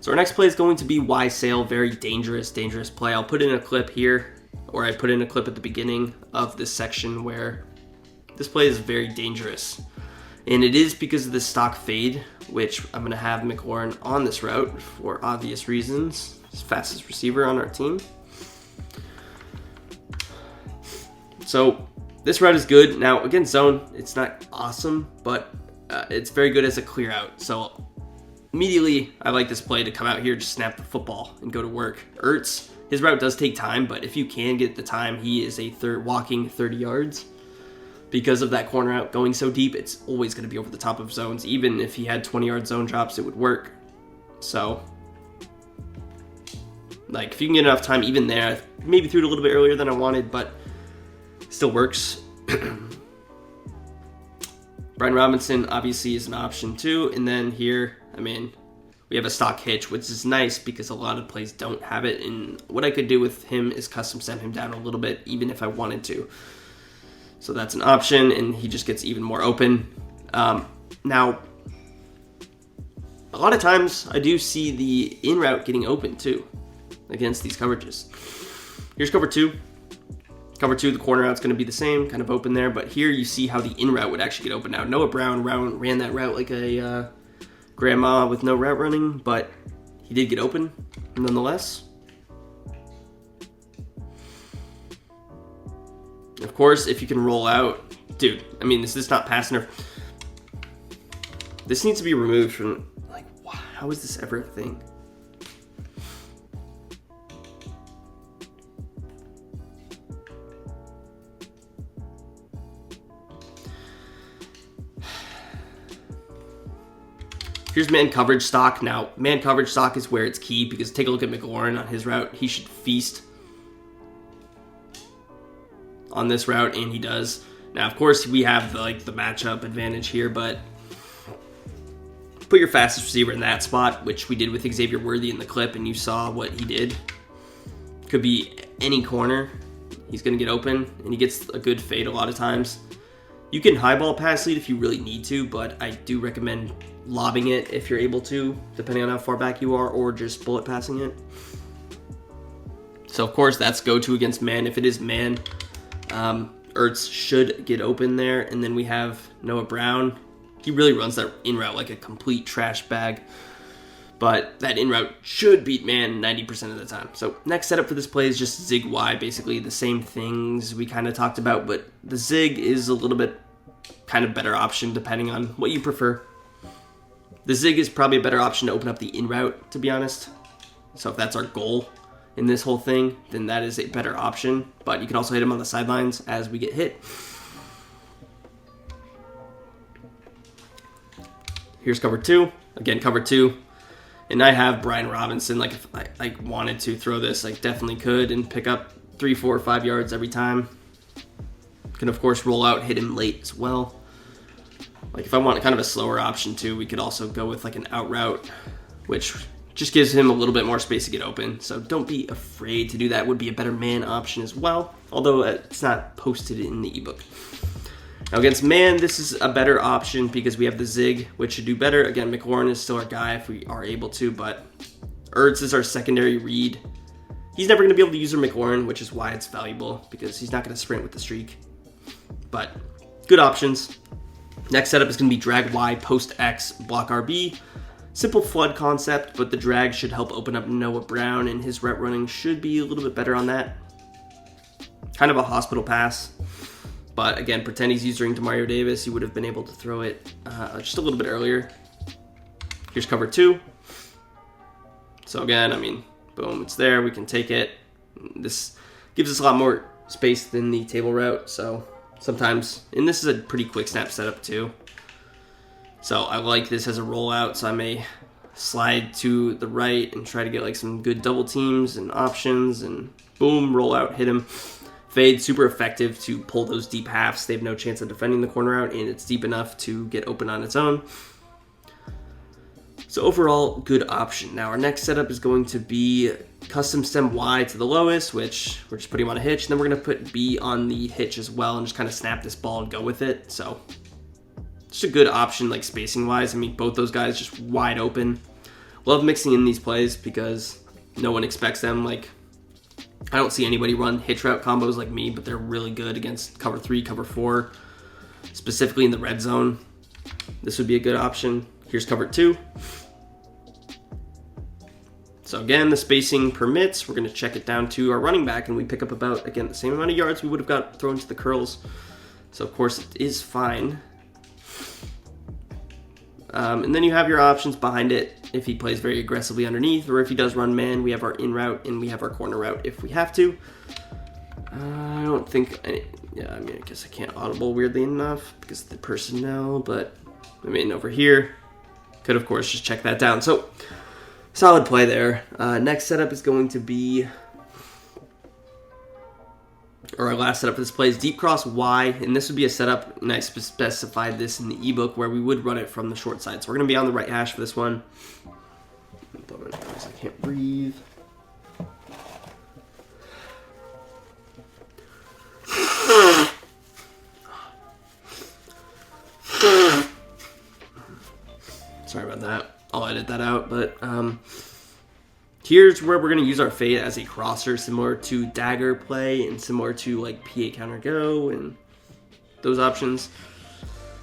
So our next play is going to be Y sail, very dangerous play. I'll put in a clip here, or I put in a clip at the beginning of this section where this play is very dangerous. And it is because of the stock fade, which I'm going to have McLaurin on this route for obvious reasons. He's fastest receiver on our team. So this route is good. Now, against zone, it's not awesome, but it's very good as a clear out. So immediately, I like this play to come out here, just snap the football and go to work. Ertz, his route does take time, but if you can get the time, he is a walking 30 yards. Because of that corner out going so deep, it's always going to be over the top of zones. Even if he had 20-yard zone drops, it would work. So, like, if you can get enough time, even there, I maybe threw it a little bit earlier than I wanted, but still works. Brian Robinson obviously is an option too. And then here, I mean, we have a stock hitch, which is nice because a lot of plays don't have it. And what I could do with him is custom stem him down a little bit, even if I wanted to. So that's an option, and he just gets even more open. Now, a lot of times I do see the in route getting open too against these coverages. Here's cover two. Cover two, the corner out's going to be the same, kind of open there, but here you see how the in route would actually get open. Now, Noah Brown ran that route like a grandma with no route running, but he did get open nonetheless. Of course, if you can roll out, dude, I mean, this is not pass interference. This needs to be removed from, like, how is this ever a thing? Here's man coverage stock. Now, man coverage stock is where it's key because take a look at McLaurin on his route. He should feast on this route, and he does. Now, of course, we have the matchup advantage here, but put your fastest receiver in that spot, which we did with Xavier Worthy in the clip, and you saw what he did. Could be any corner. He's going to get open, and he gets a good fade a lot of times. You can highball pass lead if you really need to, but I do recommend lobbing it if you're able to, depending on how far back you are, or just bullet passing it. So, of course, that's go-to against man. If it is man, Ertz should get open there, and then we have Noah Brown. He really runs that in route like a complete trash bag, but that in route should beat man 90% of the time. So next setup for this play is just zig Y, basically the same things we kind of talked about, but the zig is a little bit kind of better option depending on what you prefer. The zig is probably a better option to open up the in route, to be honest. So if that's our goal in this whole thing, then that is a better option, but you can also hit him on the sidelines as we get hit. Here's cover two. Again, cover two. And I have Brian Robinson. Like, if I wanted to throw this, I definitely could and pick up 3, 4, 5 yards every time. Can, of course, roll out, hit him late as well. Like, if I want kind of a slower option, too, we could also go with, like, an out route, which just gives him a little bit more space to get open. So don't be afraid to do that. Would be a better man option as well, although it's not posted in the ebook. Now against man, this is a better option because we have the zig, which should do better. Again, McLaurin is still our guy if we are able to, but Ertz is our secondary read. He's never going to be able to use our McLaurin, which is why it's valuable because he's not going to sprint with the streak. But good options. Next setup is going to be drag Y, post X, block RB. Simple flood concept, but the drag should help open up Noah Brown, and his route running should be a little bit better on that. Kind of a hospital pass. But again, pretend he's using Demario Davis. He would have been able to throw it just a little bit earlier. Here's cover two. So again, I mean, boom, it's there. We can take it. This gives us a lot more space than the table route. So sometimes, and this is a pretty quick snap setup too. So I like this as a rollout. So I may slide to the right and try to get like some good double teams and options, and boom, roll out, hit him. Fade, super effective to pull those deep halves. They have no chance of defending the corner out, and it's deep enough to get open on its own. So overall, good option. Now our next setup is going to be custom stem Y to the lowest, which we're just putting him on a hitch. And then we're going to put B on the hitch as well and just kind of snap this ball and go with it. So just a good option, like spacing wise. I mean, both those guys just wide open. Love mixing in these plays because no one expects them. Like, I don't see anybody run hitch route combos like me, but they're really good against cover 3, cover 4, specifically in the red zone. This would be a good option. Here's cover 2. So again, the spacing permits. We're going to check it down to our running back, and we pick up about, again, the same amount of yards we would have got thrown to the curls. So of course it is fine. And then you have your options behind it if he plays very aggressively underneath, or if he does run man, we have our in route and we have our corner route if we have to. I don't think, yeah, I mean, I guess I can't audible weirdly enough because of the personnel, but I mean, over here, could of course just check that down. So solid play there. Next setup is going to be, or our last setup for this play is deep cross Y, and this would be a setup, and I specified this in the ebook where we would run it from the short side. So we're going to be on the right hash for this one. Hold on, guys, I can't breathe. Sorry about that. I'll edit that out, but here's where we're going to use our fade as a crosser, similar to dagger play and similar to like PA counter go and those options.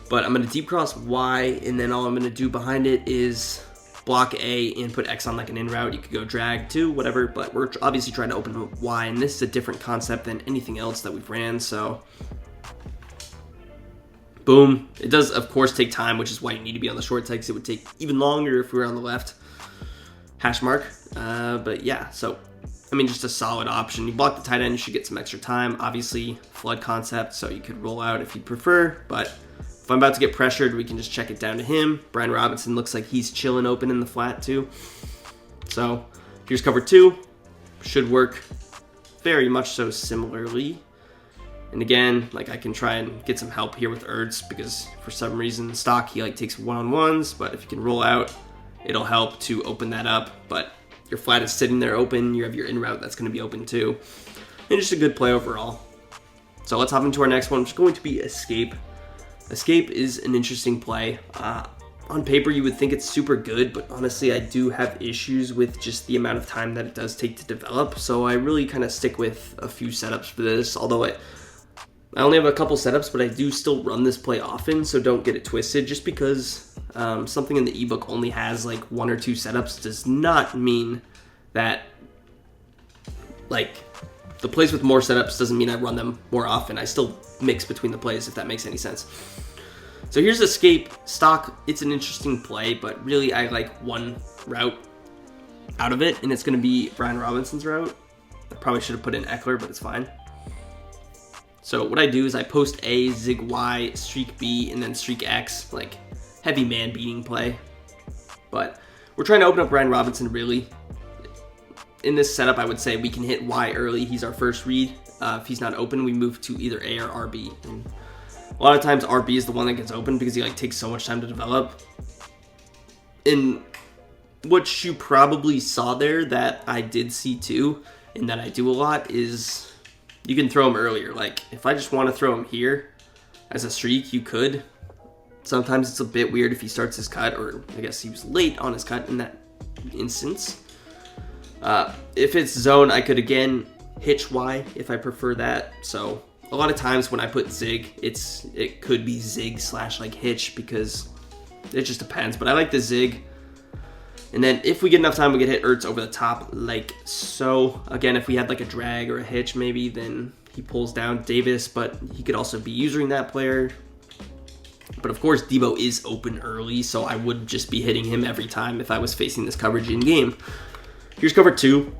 But I'm going to deep cross Y, and then all I'm going to do behind it is block A and put X on like an in route. You could go drag too, whatever, but we're obviously trying to open up Y, and this is a different concept than anything else that we've ran, so boom. It does, of course, take time, which is why you need to be on the short side, because it would take even longer if we were on the left hash mark. But yeah, so, I mean, just a solid option. You block the tight end, you should get some extra time. Obviously, flood concept, so you could roll out if you prefer, but if I'm about to get pressured, we can just check it down to him. Brian Robinson looks like he's chilling open in the flat, too. So, here's cover 2. Should work very much so similarly. And again, like I can try and get some help here with Ertz because for some reason stock he like takes one-on-ones, but if you can roll out, it'll help to open that up. But your flat is sitting there open, you have your in route that's going to be open too. And just a good play overall. So let's hop into our next one, which is going to be Escape. Escape is an interesting play. On paper you would think it's super good, but honestly I do have issues with just the amount of time that it does take to develop. So I really kind of stick with a few setups for this, although I only have a couple setups, but I do still run this play often, so don't get it twisted. Just because something in the ebook only has like 1 or 2 setups does not mean that like the plays with more setups doesn't mean I run them more often. I still mix between the plays, if that makes any sense. So here's Escape. Stock, it's an interesting play, but really I like one route out of it, and it's going to be Brian Robinson's route. I probably should have put in Eckler, but it's fine. So what I do is I post A, zig Y, streak B, and then streak X, like heavy man beating play. But we're trying to open up Brian Robinson really. In this setup, I would say we can hit Y early. He's our first read. If he's not open, we move to either A or RB. And a lot of times RB is the one that gets open because he like takes so much time to develop. And what you probably saw there that I did see too, and that I do a lot is you can throw him earlier. Like, if I just want to throw him here as a streak, you could. Sometimes it's a bit weird if he starts his cut, or I guess he was late on his cut in that instance. If it's zone, I could, again, hitch Y if I prefer that. So, a lot of times when I put zig, it could be zig / like hitch, because it just depends. But I like the zig. And then if we get enough time, we can hit Ertz over the top like so. Again, if we had like a drag or a hitch maybe, then he pulls down Davis, but he could also be using that player. But of course, Debo is open early, so I would just be hitting him every time if I was facing this coverage in game. Here's cover 2.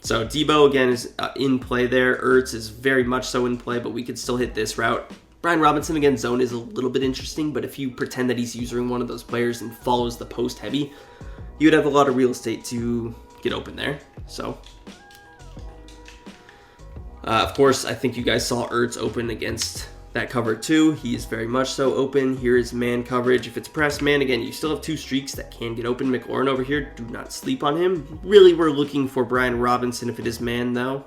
So Debo, again, is in play there. Ertz is very much so in play, but we could still hit this route. Brian Robinson, again, zone is a little bit interesting, but if you pretend that he's using one of those players and follows the post heavy, you would have a lot of real estate to get open there. So, of course, I think you guys saw Ertz open against that cover too. He is very much so open. Here is man coverage. If it's press man, again, you still have 2 streaks that can get open. McLaurin over here, do not sleep on him. Really, we're looking for Brian Robinson if it is man, though.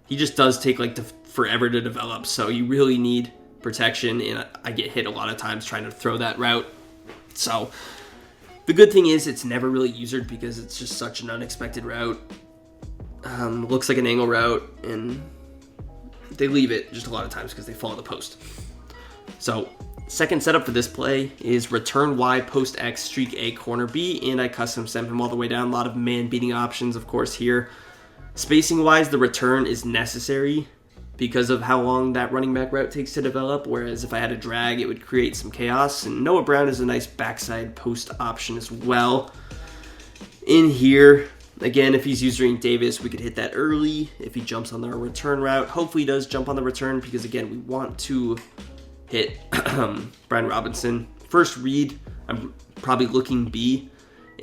He just does take like forever to develop, so you really need protection, and I get hit a lot of times trying to throw that route. So the good thing is it's never really usered because it's just such an unexpected route. Looks like an angle route, and they leave it just a lot of times because they follow the post. So second setup for this play is return Y, post X, streak A, corner B, and I custom send him all the way down. A lot of man beating options, of course, here. Spacing wise, the return is necessary because of how long that running back route takes to develop, whereas if I had a drag, it would create some chaos. And Noah Brown is a nice backside post option as well. In here, again, if he's using Davis, we could hit that early. If he jumps on the return route, hopefully he does jump on the return, because again, we want to hit Brian Robinson. First read, I'm probably looking B,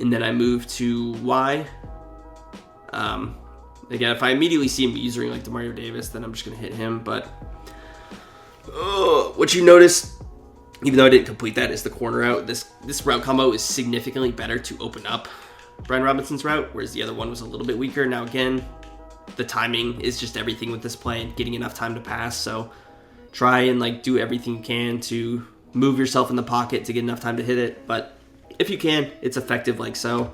and then I move to Y. Again, if I immediately see him using like DeMario Davis, then I'm just going to hit him. But what you notice, even though I didn't complete that, is the corner out. This route combo is significantly better to open up Brian Robinson's route, whereas the other one was a little bit weaker. Now again, the timing is just everything with this play and getting enough time to pass. So try and like do everything you can to move yourself in the pocket to get enough time to hit it. But if you can, it's effective like so.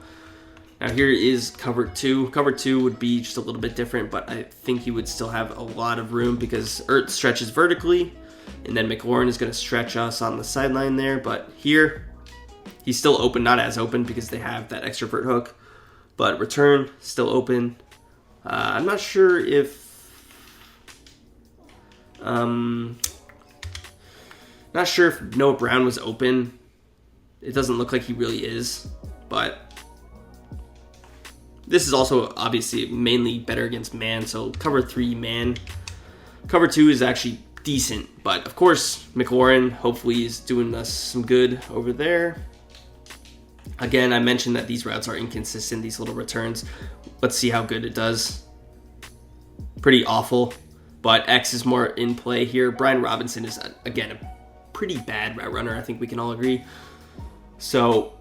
Now here is cover 2. Cover 2 would be just a little bit different, but I think he would still have a lot of room because Ertz stretches vertically, and then McLaurin is going to stretch us on the sideline there. But here, he's still open, not as open because they have that extra vert hook, but return still open. I'm not sure if Noah Brown was open. It doesn't look like he really is, but this is also obviously mainly better against man, so cover 3 man. Cover 2 is actually decent, but of course McLaurin hopefully is doing us some good over there. Again, I mentioned that these routes are inconsistent, these little returns. Let's see how good it does. Pretty awful, but X is more in play here. Brian Robinson is, again, a pretty bad route runner, I think we can all agree. So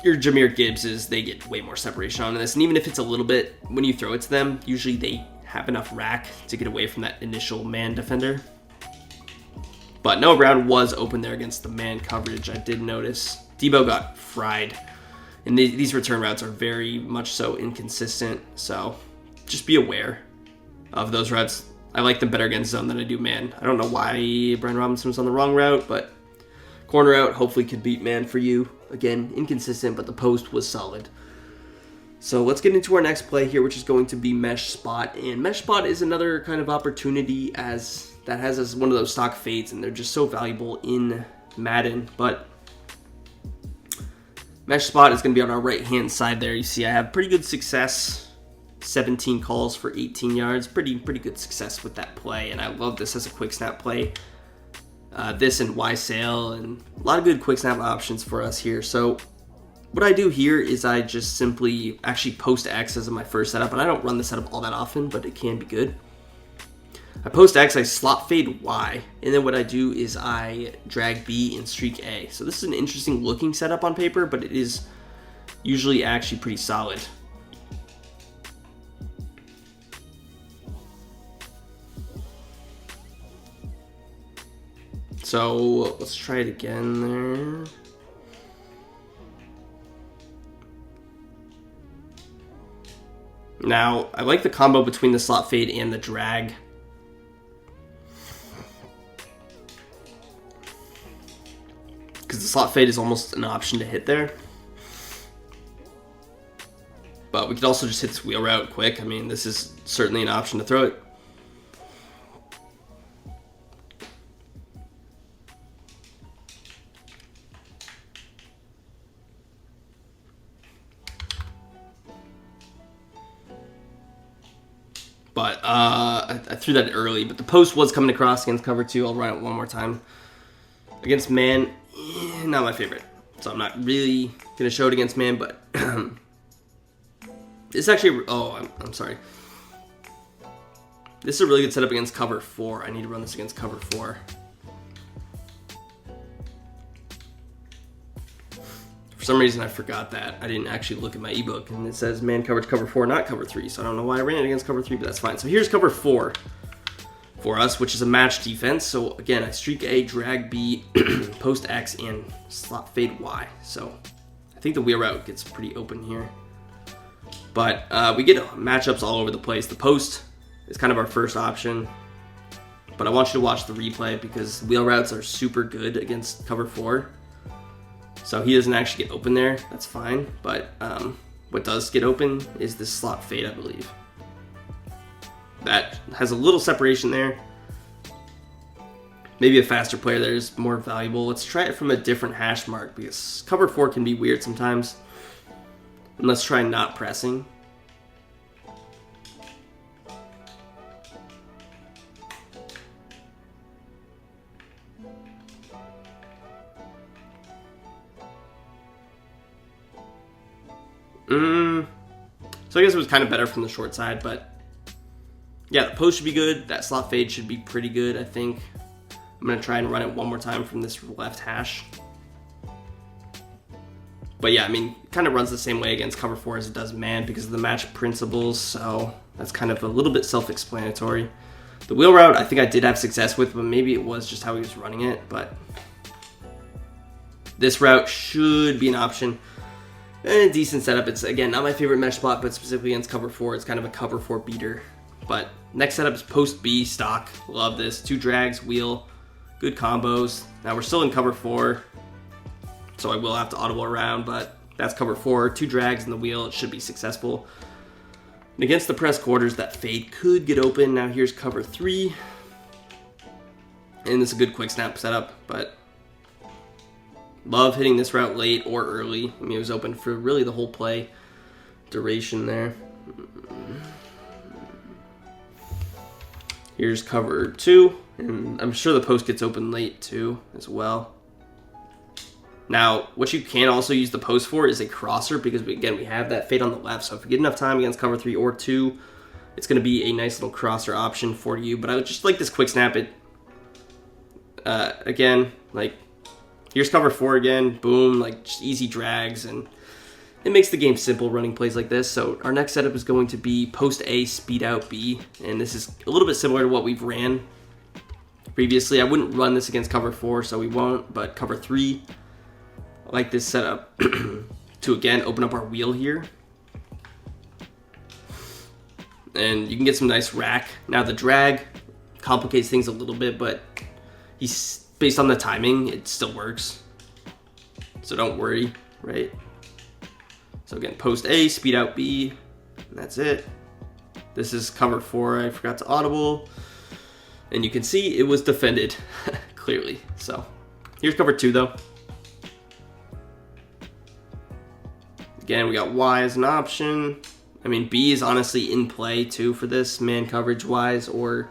your Jahmyr Gibbses, they get way more separation on this. And even if it's a little bit, when you throw it to them, usually they have enough rack to get away from that initial man defender. But Noah Brown was open there against the man coverage, I did notice. Debo got fried. And these return routes are very much so inconsistent. So just be aware of those routes. I like them better against zone than I do man. I don't know why Brian Robinson was on the wrong route, but corner out hopefully could beat man for you. Again, inconsistent, but the post was solid. So let's get into our next play here, which is going to be mesh spot. And mesh spot is another kind of opportunity as that has as one of those stock fades, and they're just so valuable in Madden. But mesh spot is going to be on our right-hand side there. You see I have pretty good success. 17 calls for 18 yards. Pretty good success with that play, and I love this as a quick snap play. This and Y sail, and a lot of good quick snap options for us here. So what I do here is I just simply actually post X as my first setup, and I don't run the setup all that often, but it can be good. I post X, I slot fade Y, and then what I do is I drag B and streak A. So this is an interesting looking setup on paper, but it is usually actually pretty solid. So let's try it again there. Now, I like the combo between the slot fade and the drag. Because the slot fade is almost an option to hit there. But we could also just hit this wheel route quick. I mean, this is certainly an option to throw it. But I threw that early, but the post was coming across against cover 2. I'll run it one more time. Against man, not my favorite. So I'm not really going to show it against man, but it's actually, I'm sorry. This is a really good setup against cover 4. I need to run this against cover 4. For some reason, I forgot that. I didn't actually look at my ebook, and it says man coverage cover 4, not cover 3. So I don't know why I ran it against cover 3, but that's fine. So here's cover 4 for us, which is a match defense. So again, I streak A, drag B, post X, and slot fade Y. So I think the wheel route gets pretty open here. But we get matchups all over the place. The post is kind of our first option, but I want you to watch the replay because wheel routes are super good against cover 4. So he doesn't actually get open there, that's fine, but what does get open is this slot fade, I believe. That has a little separation there. Maybe a faster player there is more valuable. Let's try it from a different hash mark because cover 4 can be weird sometimes. And let's try not pressing. So I guess it was kind of better from the short side, but yeah, the post should be good. That slot fade should be pretty good, I think. I'm going to try and run it one more time from this left hash. But yeah, I mean, kind of runs the same way against cover 4 as it does man because of the match principles, so that's kind of a little bit self-explanatory. The wheel route, I think I did have success with, but maybe it was just how he was running it, but this route should be an option. And a decent setup. It's, again, not my favorite mesh spot, but specifically against cover 4, it's kind of a cover 4 beater. But next setup is post B stock. Love this. 2 drags, wheel, good combos. Now we're still in cover 4, so I will have to audible around, but that's cover 4. 2 drags in the wheel. It should be successful. And against the press quarters, that fade could get open. Now here's cover 3. And this is a good quick snap setup, but love hitting this route late or early. I mean, it was open for really the whole play duration there. Here's cover 2, and I'm sure the post gets open late too as well. Now, what you can also use the post for is a crosser because, we have that fade on the left. So if you get enough time against cover 3 or 2, it's going to be a nice little crosser option for you. But I would just like this quick snap it. Again, like, here's cover 4 again. Boom, like just easy drags, and it makes the game simple running plays like this. So our next setup is going to be post A, speed out B. And this is a little bit similar to what we've ran previously. I wouldn't run this against cover 4, so we won't. But cover 3, I like this setup to, again, open up our wheel here. And you can get some nice rack. Now the drag complicates things a little bit, but he's based on the timing, it still works. So don't worry, right? So again, post A, speed out B, and that's it. This is cover 4, I forgot to audible. And you can see it was defended clearly. So here's cover 2 though. Again, we got Y as an option. I mean, B is honestly in play too for this, man coverage wise or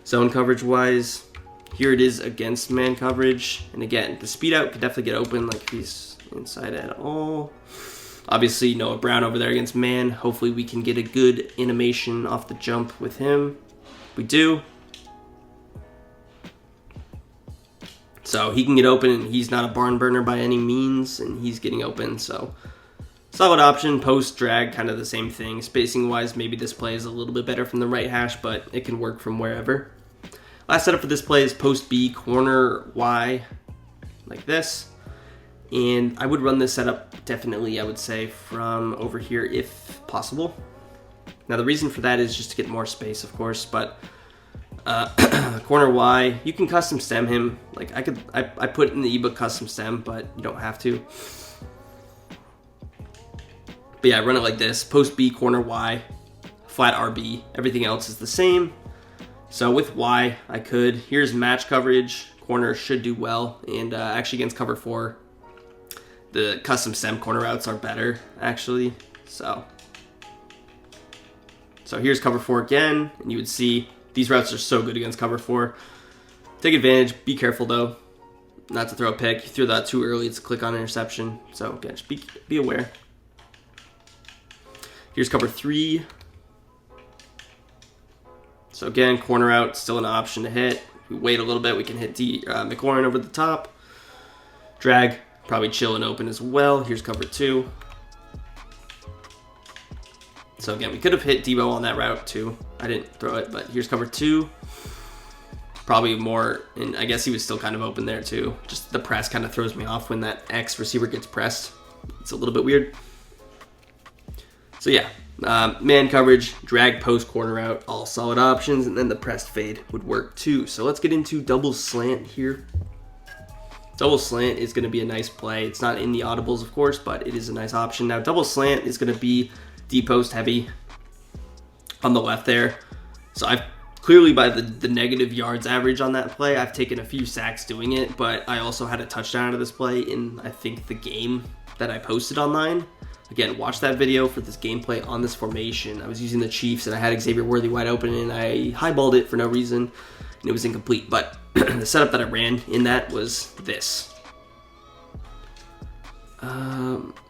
zone coverage wise. Here it is against man coverage. And again, the speed out could definitely get open, like if he's inside at all. Obviously, Noah Brown over there against man. Hopefully we can get a good animation off the jump with him. We do. So he can get open, and he's not a barn burner by any means, and he's getting open, so solid option. Post drag, kind of the same thing. Spacing wise, maybe this play is a little bit better from the right hash, but it can work from wherever. Last setup for this play is post B, corner Y, like this. And I would run this setup definitely, I would say, from over here if possible. Now the reason for that is just to get more space, of course, but corner Y, you can custom stem him. Like I put in the EBOOK custom stem, but you don't have to. But yeah, run it like this. Post B, corner Y, flat RB. Everything else is the same. So with Y, I could. Here's match coverage. Corner should do well. And actually against cover 4, the custom stem corner routes are better, actually. So here's cover 4 again. And you would see these routes are so good against cover 4. Take advantage. Be careful, though, not to throw a pick. You threw that too early, it's a click on interception. So again, just be aware. Here's cover 3. So again, corner out, still an option to hit. If we wait a little bit, we can hit McLaurin over the top. Drag, probably chill and open as well. Here's cover 2. So again, we could have hit Debo on that route too. I didn't throw it, but here's cover 2. Probably more, and I guess he was still kind of open there too. Just the press kind of throws me off when that X receiver gets pressed. It's a little bit weird. So yeah, man coverage, drag, post, corner out, all solid options, and then the pressed fade would work too. So let's get into double slant here. Double slant is going to be a nice play. It's not in the audibles, of course, but it is a nice option. Now, double slant is going to be deep post heavy on the left there. So I've clearly, by the negative yards average on that play, I've taken a few sacks doing it, but I also had a touchdown out of this play in, I think, the game that I posted online. Again, watch that video for this gameplay on this formation. I was using the Chiefs, and I had Xavier Worthy wide open, and I highballed it for no reason, and it was incomplete. But the setup that I ran in that was this.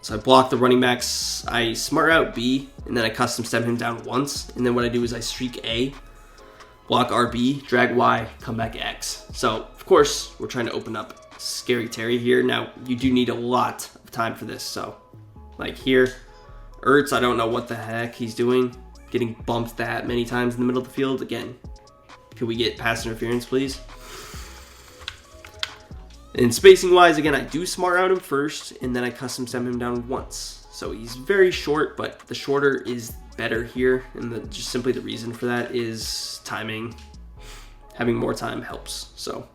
So I block the running backs. I smart out B, and then I custom stem him down once. And then what I do is I streak A, block RB, drag Y, come back X. So, of course, we're trying to open up Scary Terry here. Now, you do need a lot time for this. So, like here, Ertz, I don't know what the heck he's doing. Getting bumped that many times in the middle of the field. Again, could we get pass interference, please? And spacing-wise, again, I do smart out him first, and then I custom stem him down once. So he's very short, but the shorter is better here, and just simply the reason for that is timing. Having more time helps. So,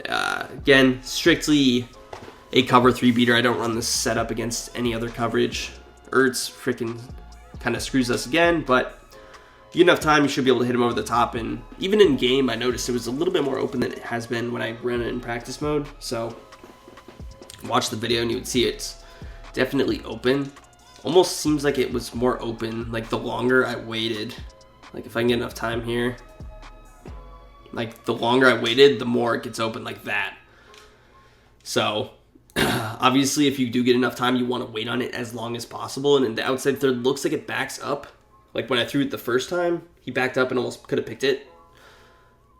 again, strictly a cover 3 beater. I don't run this setup against any other coverage. Ertz freaking kind of screws us again, but you get enough time, you should be able to hit him over the top. And even in game, I noticed it was a little bit more open than it has been when I ran it in practice mode. So watch the video and you would see it's definitely open. Almost seems like it was more open, like the longer I waited. Like if I can get enough time here, like the longer I waited, the more it gets open like that. So obviously, if you do get enough time, you want to wait on it as long as possible. And in the outside third, looks like it backs up. Like when I threw it the first time, he backed up and almost could have picked it.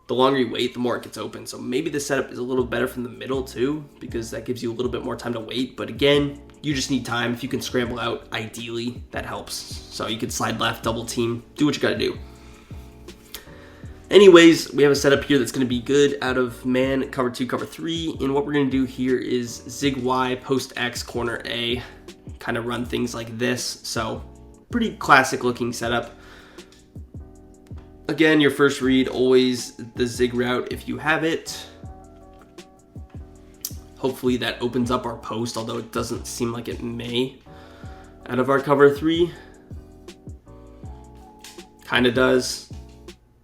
The longer you wait, the more it gets open. So maybe the setup is a little better from the middle too, because that gives you a little bit more time to wait. But again, you just need time. If you can scramble out, ideally, that helps. So you can slide left, double team, do what you got to do. Anyways, we have a setup here that's going to be good out of man, cover 2, cover 3. And what we're going to do here is zig Y, post X, corner A, kind of run things like this. So pretty classic looking setup. Again, your first read, always the zig route if you have it. Hopefully that opens up our post, although it doesn't seem like it may out of our cover 3. Kind of does.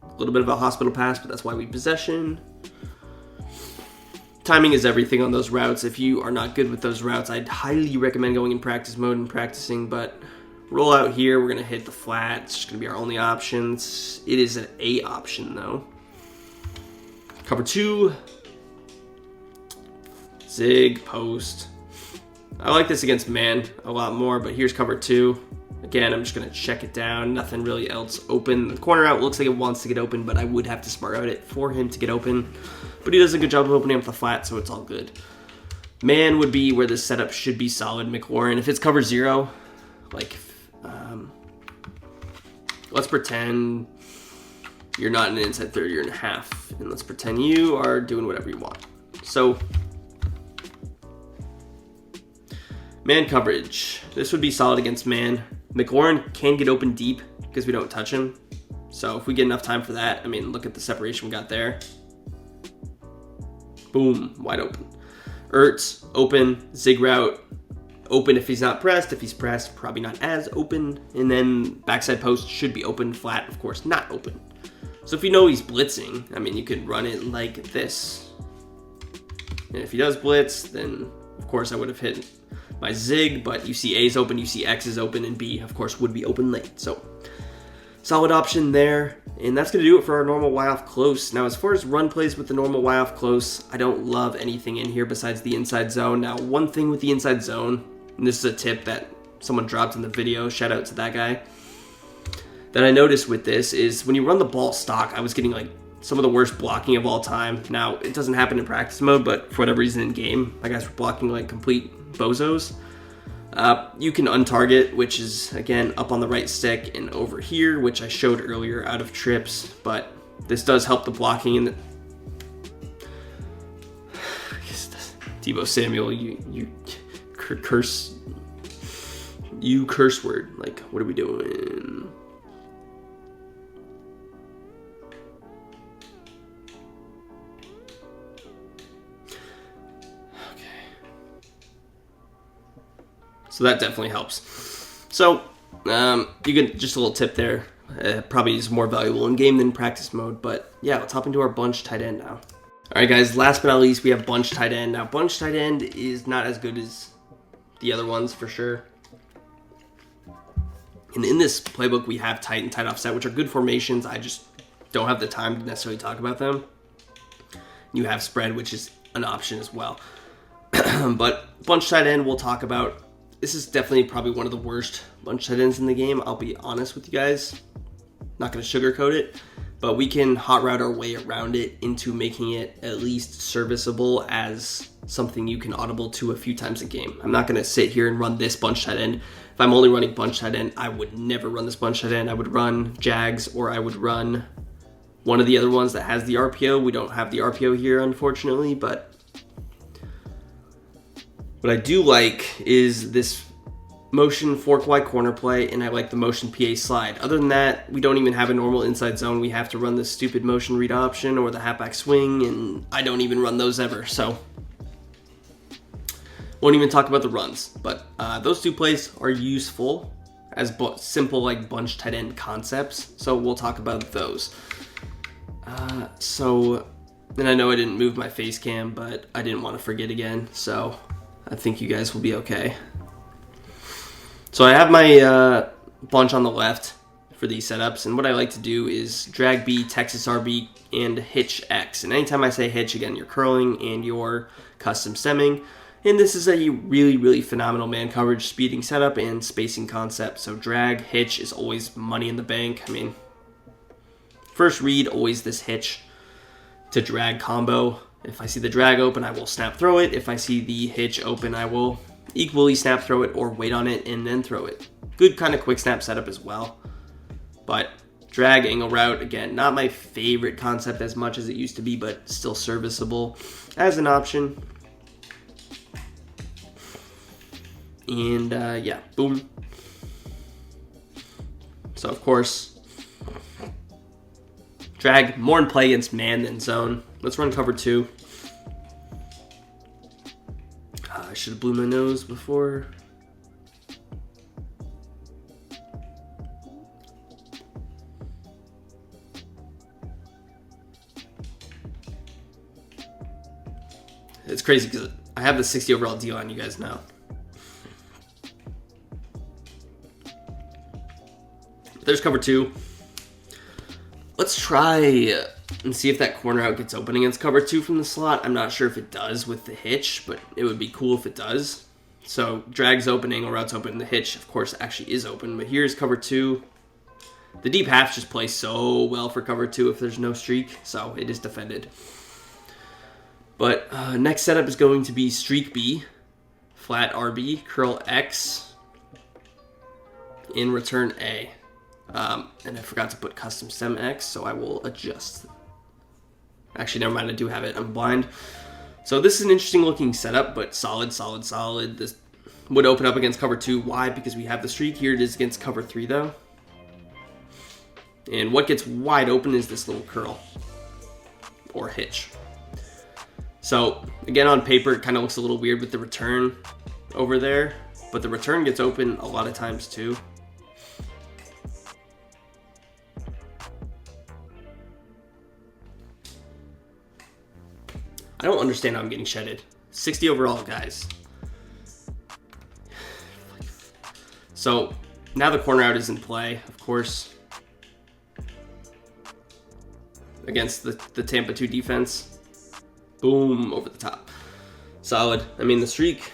A little bit of a hospital pass, but that's why we possession. Timing is everything on those routes. If you are not good with those routes, I'd highly recommend going in practice mode and practicing, but roll out here, we're going to hit the flat. It's just going to be our only options. It is an A option, though. Cover 2. Zig, post. I like this against man a lot more, but here's cover 2. Again, I'm just going to check it down. Nothing really else open. The corner out looks like it wants to get open, but I would have to smart out it for him to get open. But he does a good job of opening up the flat, so it's all good. Man would be where this setup should be solid. McLaurin, if it's cover 0, like, let's pretend you're not an inside third, you're in a half. And let's pretend you are doing whatever you want. So, man coverage. This would be solid against man. McLaurin can get open deep because we don't touch him. So if we get enough time for that, I mean, look at the separation we got there. Boom, wide open. Ertz, open, zig route, open if he's not pressed. If he's pressed, probably not as open. And then backside post should be open, flat, of course, not open. So if you know he's blitzing, I mean, you could run it like this. And if he does blitz, then of course I would have hit my zig, but you see A is open, you see X is open, and B, of course, would be open late. So, solid option there. And that's going to do it for our normal Y off close. Now, as far as run plays with the normal Y off close, I don't love anything in here besides the inside zone. Now, one thing with the inside zone, and this is a tip that someone dropped in the video, shout out to that guy, that I noticed with this is when you run the ball stock, I was getting like some of the worst blocking of all time. Now, it doesn't happen in practice mode, but for whatever reason in game, my guys were blocking like complete bozos. You can untarget, which is again up on the right stick and over here, which I showed earlier out of trips, but this does help the blocking. And Deebo Samuel, you curse word. Like, what are we doing? So that definitely helps. So you get just a little tip there. Probably is more valuable in game than practice mode. But yeah, let's hop into our bunch tight end now. All right, guys. Last but not least, we have bunch tight end. Now, bunch tight end is not as good as the other ones for sure. And in this playbook, we have tight and tight offset, which are good formations. I just don't have the time to necessarily talk about them. You have spread, which is an option as well. But bunch tight end, we'll talk about. This is definitely probably one of the worst bunch tight ends in the game. I'll be honest with you guys. Not going to sugarcoat it. but we can hot route our way around it into making it at least serviceable as something you can audible to a few times a game. I'm not going to sit here and run this bunch tight end. If I'm only running bunch tight end, I would never run this bunch tight end. I would run Jags, or I would run one of the other ones that has the RPO. We don't have the RPO here, unfortunately, but what I do like is this motion fork wide corner play, and I like the motion PA slide. Other than that, we don't even have a normal inside zone. We have to run this stupid motion read option or the halfback swing, and I don't even run those ever, so won't even talk about the runs. But those two plays are useful as simple like bunch tight end concepts, so we'll talk about those. And I know I didn't move my face cam, but I didn't want to forget again, so I think you guys will be okay. So I have my bunch on the left for these setups, and what I like to do is drag B, Texas RB, and hitch X. And anytime I say hitch, again, you're curling and you're custom stemming. And this is a really, really phenomenal man coverage, speeding setup, and spacing concept. So drag, hitch is always money in the bank. I mean, first read, always this hitch to drag combo. If I see the drag open, I will snap throw it. If I see the hitch open, I will equally snap throw it or wait on it and then throw it. Good kind of quick snap setup as well. But drag angle route, again, not my favorite concept as much as it used to be, but still serviceable as an option. And yeah, boom. So of course, drag more in play against man than zone. Let's run cover 2. I should have blew my nose before. It's crazy because I have the 60 overall deal on, you guys know. There's cover 2. Let's try and see if that corner out gets open against cover 2 from the slot. I'm not sure if it does with the hitch, but it would be cool if it does. So drag's open, angle route's open, the hitch, of course, actually is open. But here's cover 2. The deep halves just play so well for cover 2 if there's no streak, so it is defended. But next setup is going to be streak B, flat RB, curl X, in return A. And I forgot to put custom stem X, so I will adjust. Actually, never mind, I do have it. I'm blind. So this is an interesting looking setup, but solid. This would open up against cover 2. Why? Because we have the streak. Here it is against cover 3, though. And what gets wide open is this little curl or hitch. So again, on paper, it kind of looks a little weird with the return over there, but the return gets open a lot of times too. I don't understand how I'm getting shedded. 60 overall, guys. So now the corner out is in play, of course, against the Tampa 2 defense. Boom, over the top. Solid. I mean, the streak,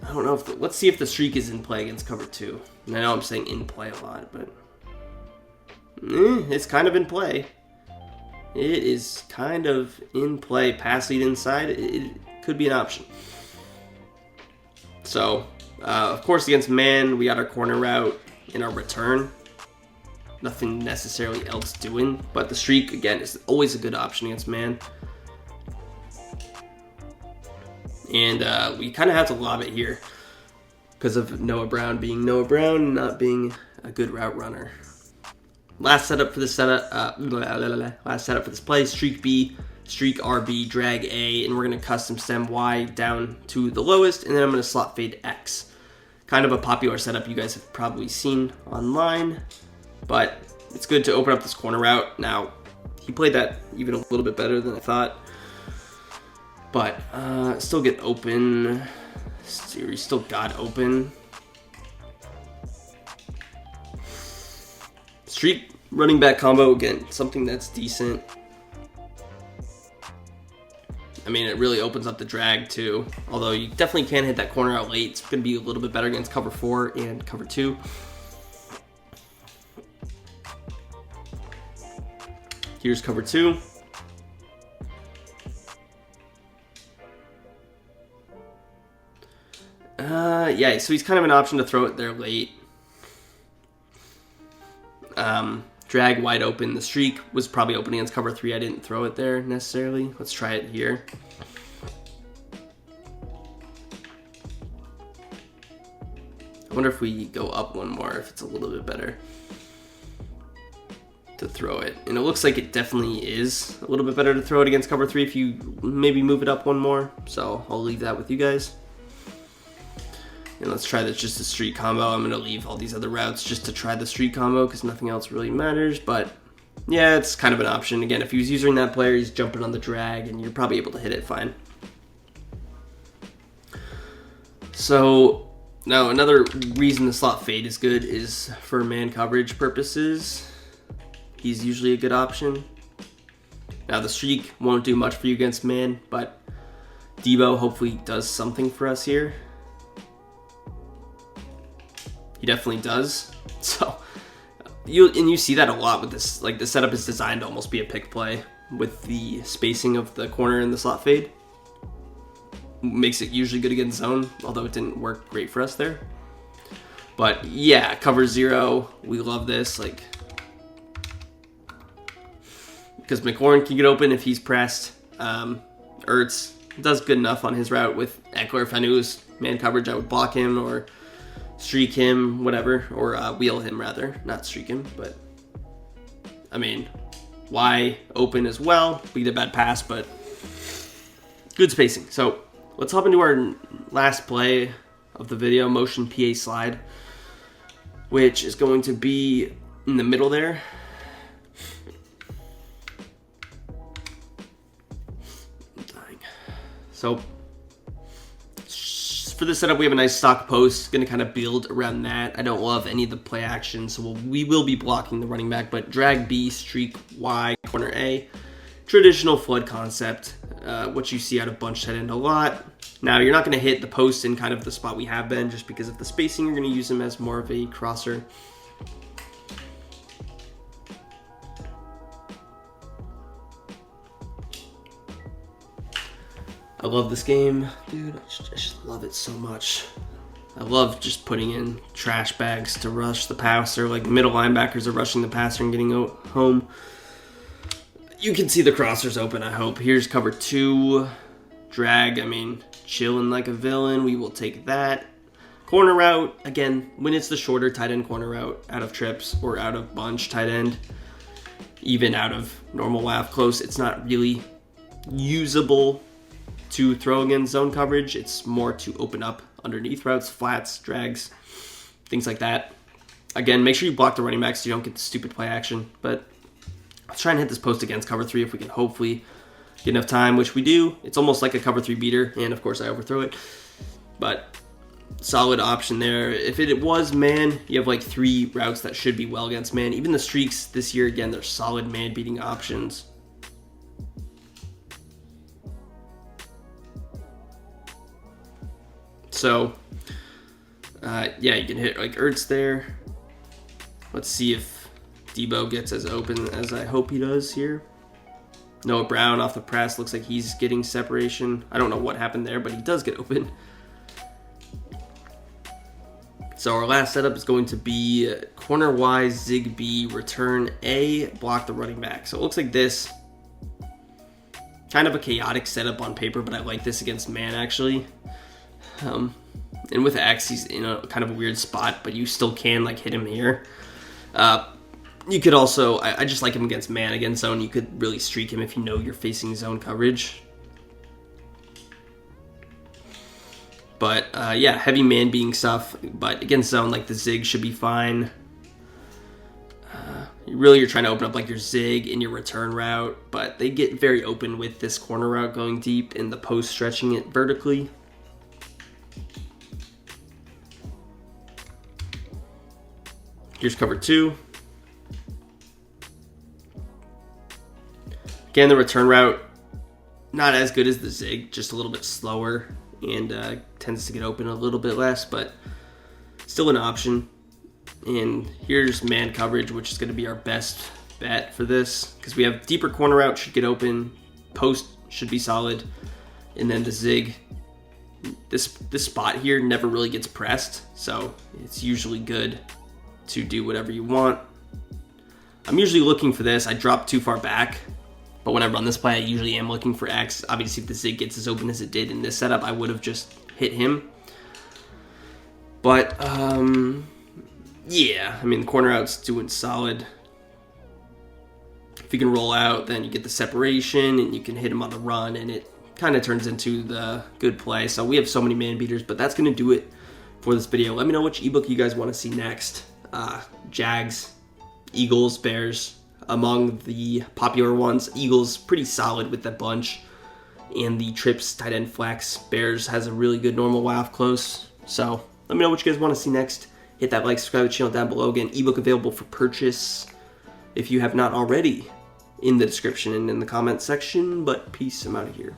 I don't know if let's see if the streak is in play against cover 2. And I know I'm saying in play a lot, but it's kind of in play. It is kind of in play. Pass lead inside, it could be an option. So, of course, against man, we got our corner route and our return. Nothing necessarily else doing, but the streak, again, is always a good option against man. And we kind of have to lob it here because of Noah Brown being Noah Brown and not being a good route runner. Last setup for this play, streak B, streak RB, drag A, and we're going to custom stem Y down to the lowest, and then I'm going to slot fade X. Kind of a popular setup you guys have probably seen online, but it's good to open up this corner route. Now, he played that even a little bit better than I thought, but still get open. He still got open. Streak running back combo, again, something that's decent. I mean, it really opens up the drag too, although you definitely can hit that corner out late. It's going to be a little bit better against cover 4 and cover 2. Here's cover 2. Yeah, so he's kind of an option to throw it there late. Drag wide open. The streak was probably open against cover 3. I didn't throw it there necessarily. Let's try it here. I wonder if we go up one more, if it's a little bit better to throw it. And it looks like it definitely is a little bit better to throw it against cover 3 if you maybe move it up one more. So I'll leave that with you guys. And let's try this just a streak combo. I'm going to leave all these other routes just to try the streak combo because nothing else really matters. But yeah, it's kind of an option. Again, if he was using that player, he's jumping on the drag and you're probably able to hit it fine. So now another reason the slot fade is good is for man coverage purposes. He's usually a good option. Now the streak won't do much for you against man, but Debo hopefully does something for us here. He definitely does. So you see that a lot with this. Like the setup is designed to almost be a pick play with the spacing of the corner and the slot fade. Makes it usually good against zone, although it didn't work great for us there. But yeah, cover 0. We love this. Like because McLaurin can get open if he's pressed. Ertz does good enough on his route with Eckler. If I knew it was man coverage, I would block him or streak him, whatever, or wheel him rather, not streak him. But I mean, Y open as well. We get a bad pass, but good spacing. So let's hop into our last play of the video, motion PA slide, which is going to be in the middle there. So for this setup, we have a nice stock post. Going to kind of build around that. I don't love any of the play action, so we will be blocking the running back, but drag B, streak Y, corner A. Traditional flood concept, what you see out of bunch tight end a lot. Now, you're not going to hit the post in kind of the spot we have been just because of the spacing. You're going to use him as more of a crosser. I love this game, dude. I just love it so much. I love just putting in trash bags to rush the passer. Like middle linebackers are rushing the passer and getting home. You can see the crossers open, I hope. Here's cover 2. Drag, I mean, chilling like a villain. We will take that. Corner route, again, when it's the shorter tight end corner route, out of trips or out of bunch tight end, even out of normal WAF close, it's not really usable to throw against zone coverage. It's more to open up underneath routes, flats, drags, things like that. Again, make sure you block the running back so you don't get the stupid play action. But let's try and hit this post against cover 3 if we can hopefully get enough time, which we do. It's almost like a cover 3 beater, and of course I overthrow it. But solid option there. If it was man, you have like 3 routes that should be well against man. Even the streaks this year, again, they're solid man beating options. So, yeah, you can hit like Ertz there. Let's see if Debo gets as open as I hope he does here. Noah Brown off the press. Looks like he's getting separation. I don't know what happened there, but he does get open. So our last setup is going to be corner Y, zig B, return A, block the running back. So it looks like this. Kind of a chaotic setup on paper, but I like this against man actually. And with X, he's in a kind of a weird spot, but you still can like hit him here. You could also, I just like him against man. Against zone, you could really streak him if you know you're facing zone coverage. But yeah, heavy man being stuff, but against zone, like the zig should be fine. Really, you're trying to open up like your zig in your return route, but they get very open with this corner route going deep and the post stretching it vertically. Here's cover 2. Again, the return route, not as good as the zig, just a little bit slower and tends to get open a little bit less, but still an option. And here's man coverage, which is going to be our best bet for this because we have deeper corner route should get open, post should be solid, and then the zig. This spot here never really gets pressed, so it's usually good to do whatever you want. I'm usually looking for this. I drop too far back, but when I run this play, I usually am looking for X. Obviously, if the zig gets as open as it did in this setup, I would have just hit him. But, yeah, I mean, the corner out's doing solid. If you can roll out, then you get the separation, and you can hit him on the run, and it kind of turns into the good play. So we have so many man beaters, but that's going to do it for this video. Let me know which ebook you guys want to see next. Jags, Eagles, Bears, among the popular ones. Eagles pretty solid with that bunch, and the trips tight end flex. Bears has a really good normal Y-off close. So let me know what you guys want to see next. Hit that like, subscribe to the channel down below. Again, ebook available for purchase if you have not already in the description and in the comment section. But peace, I'm out of here.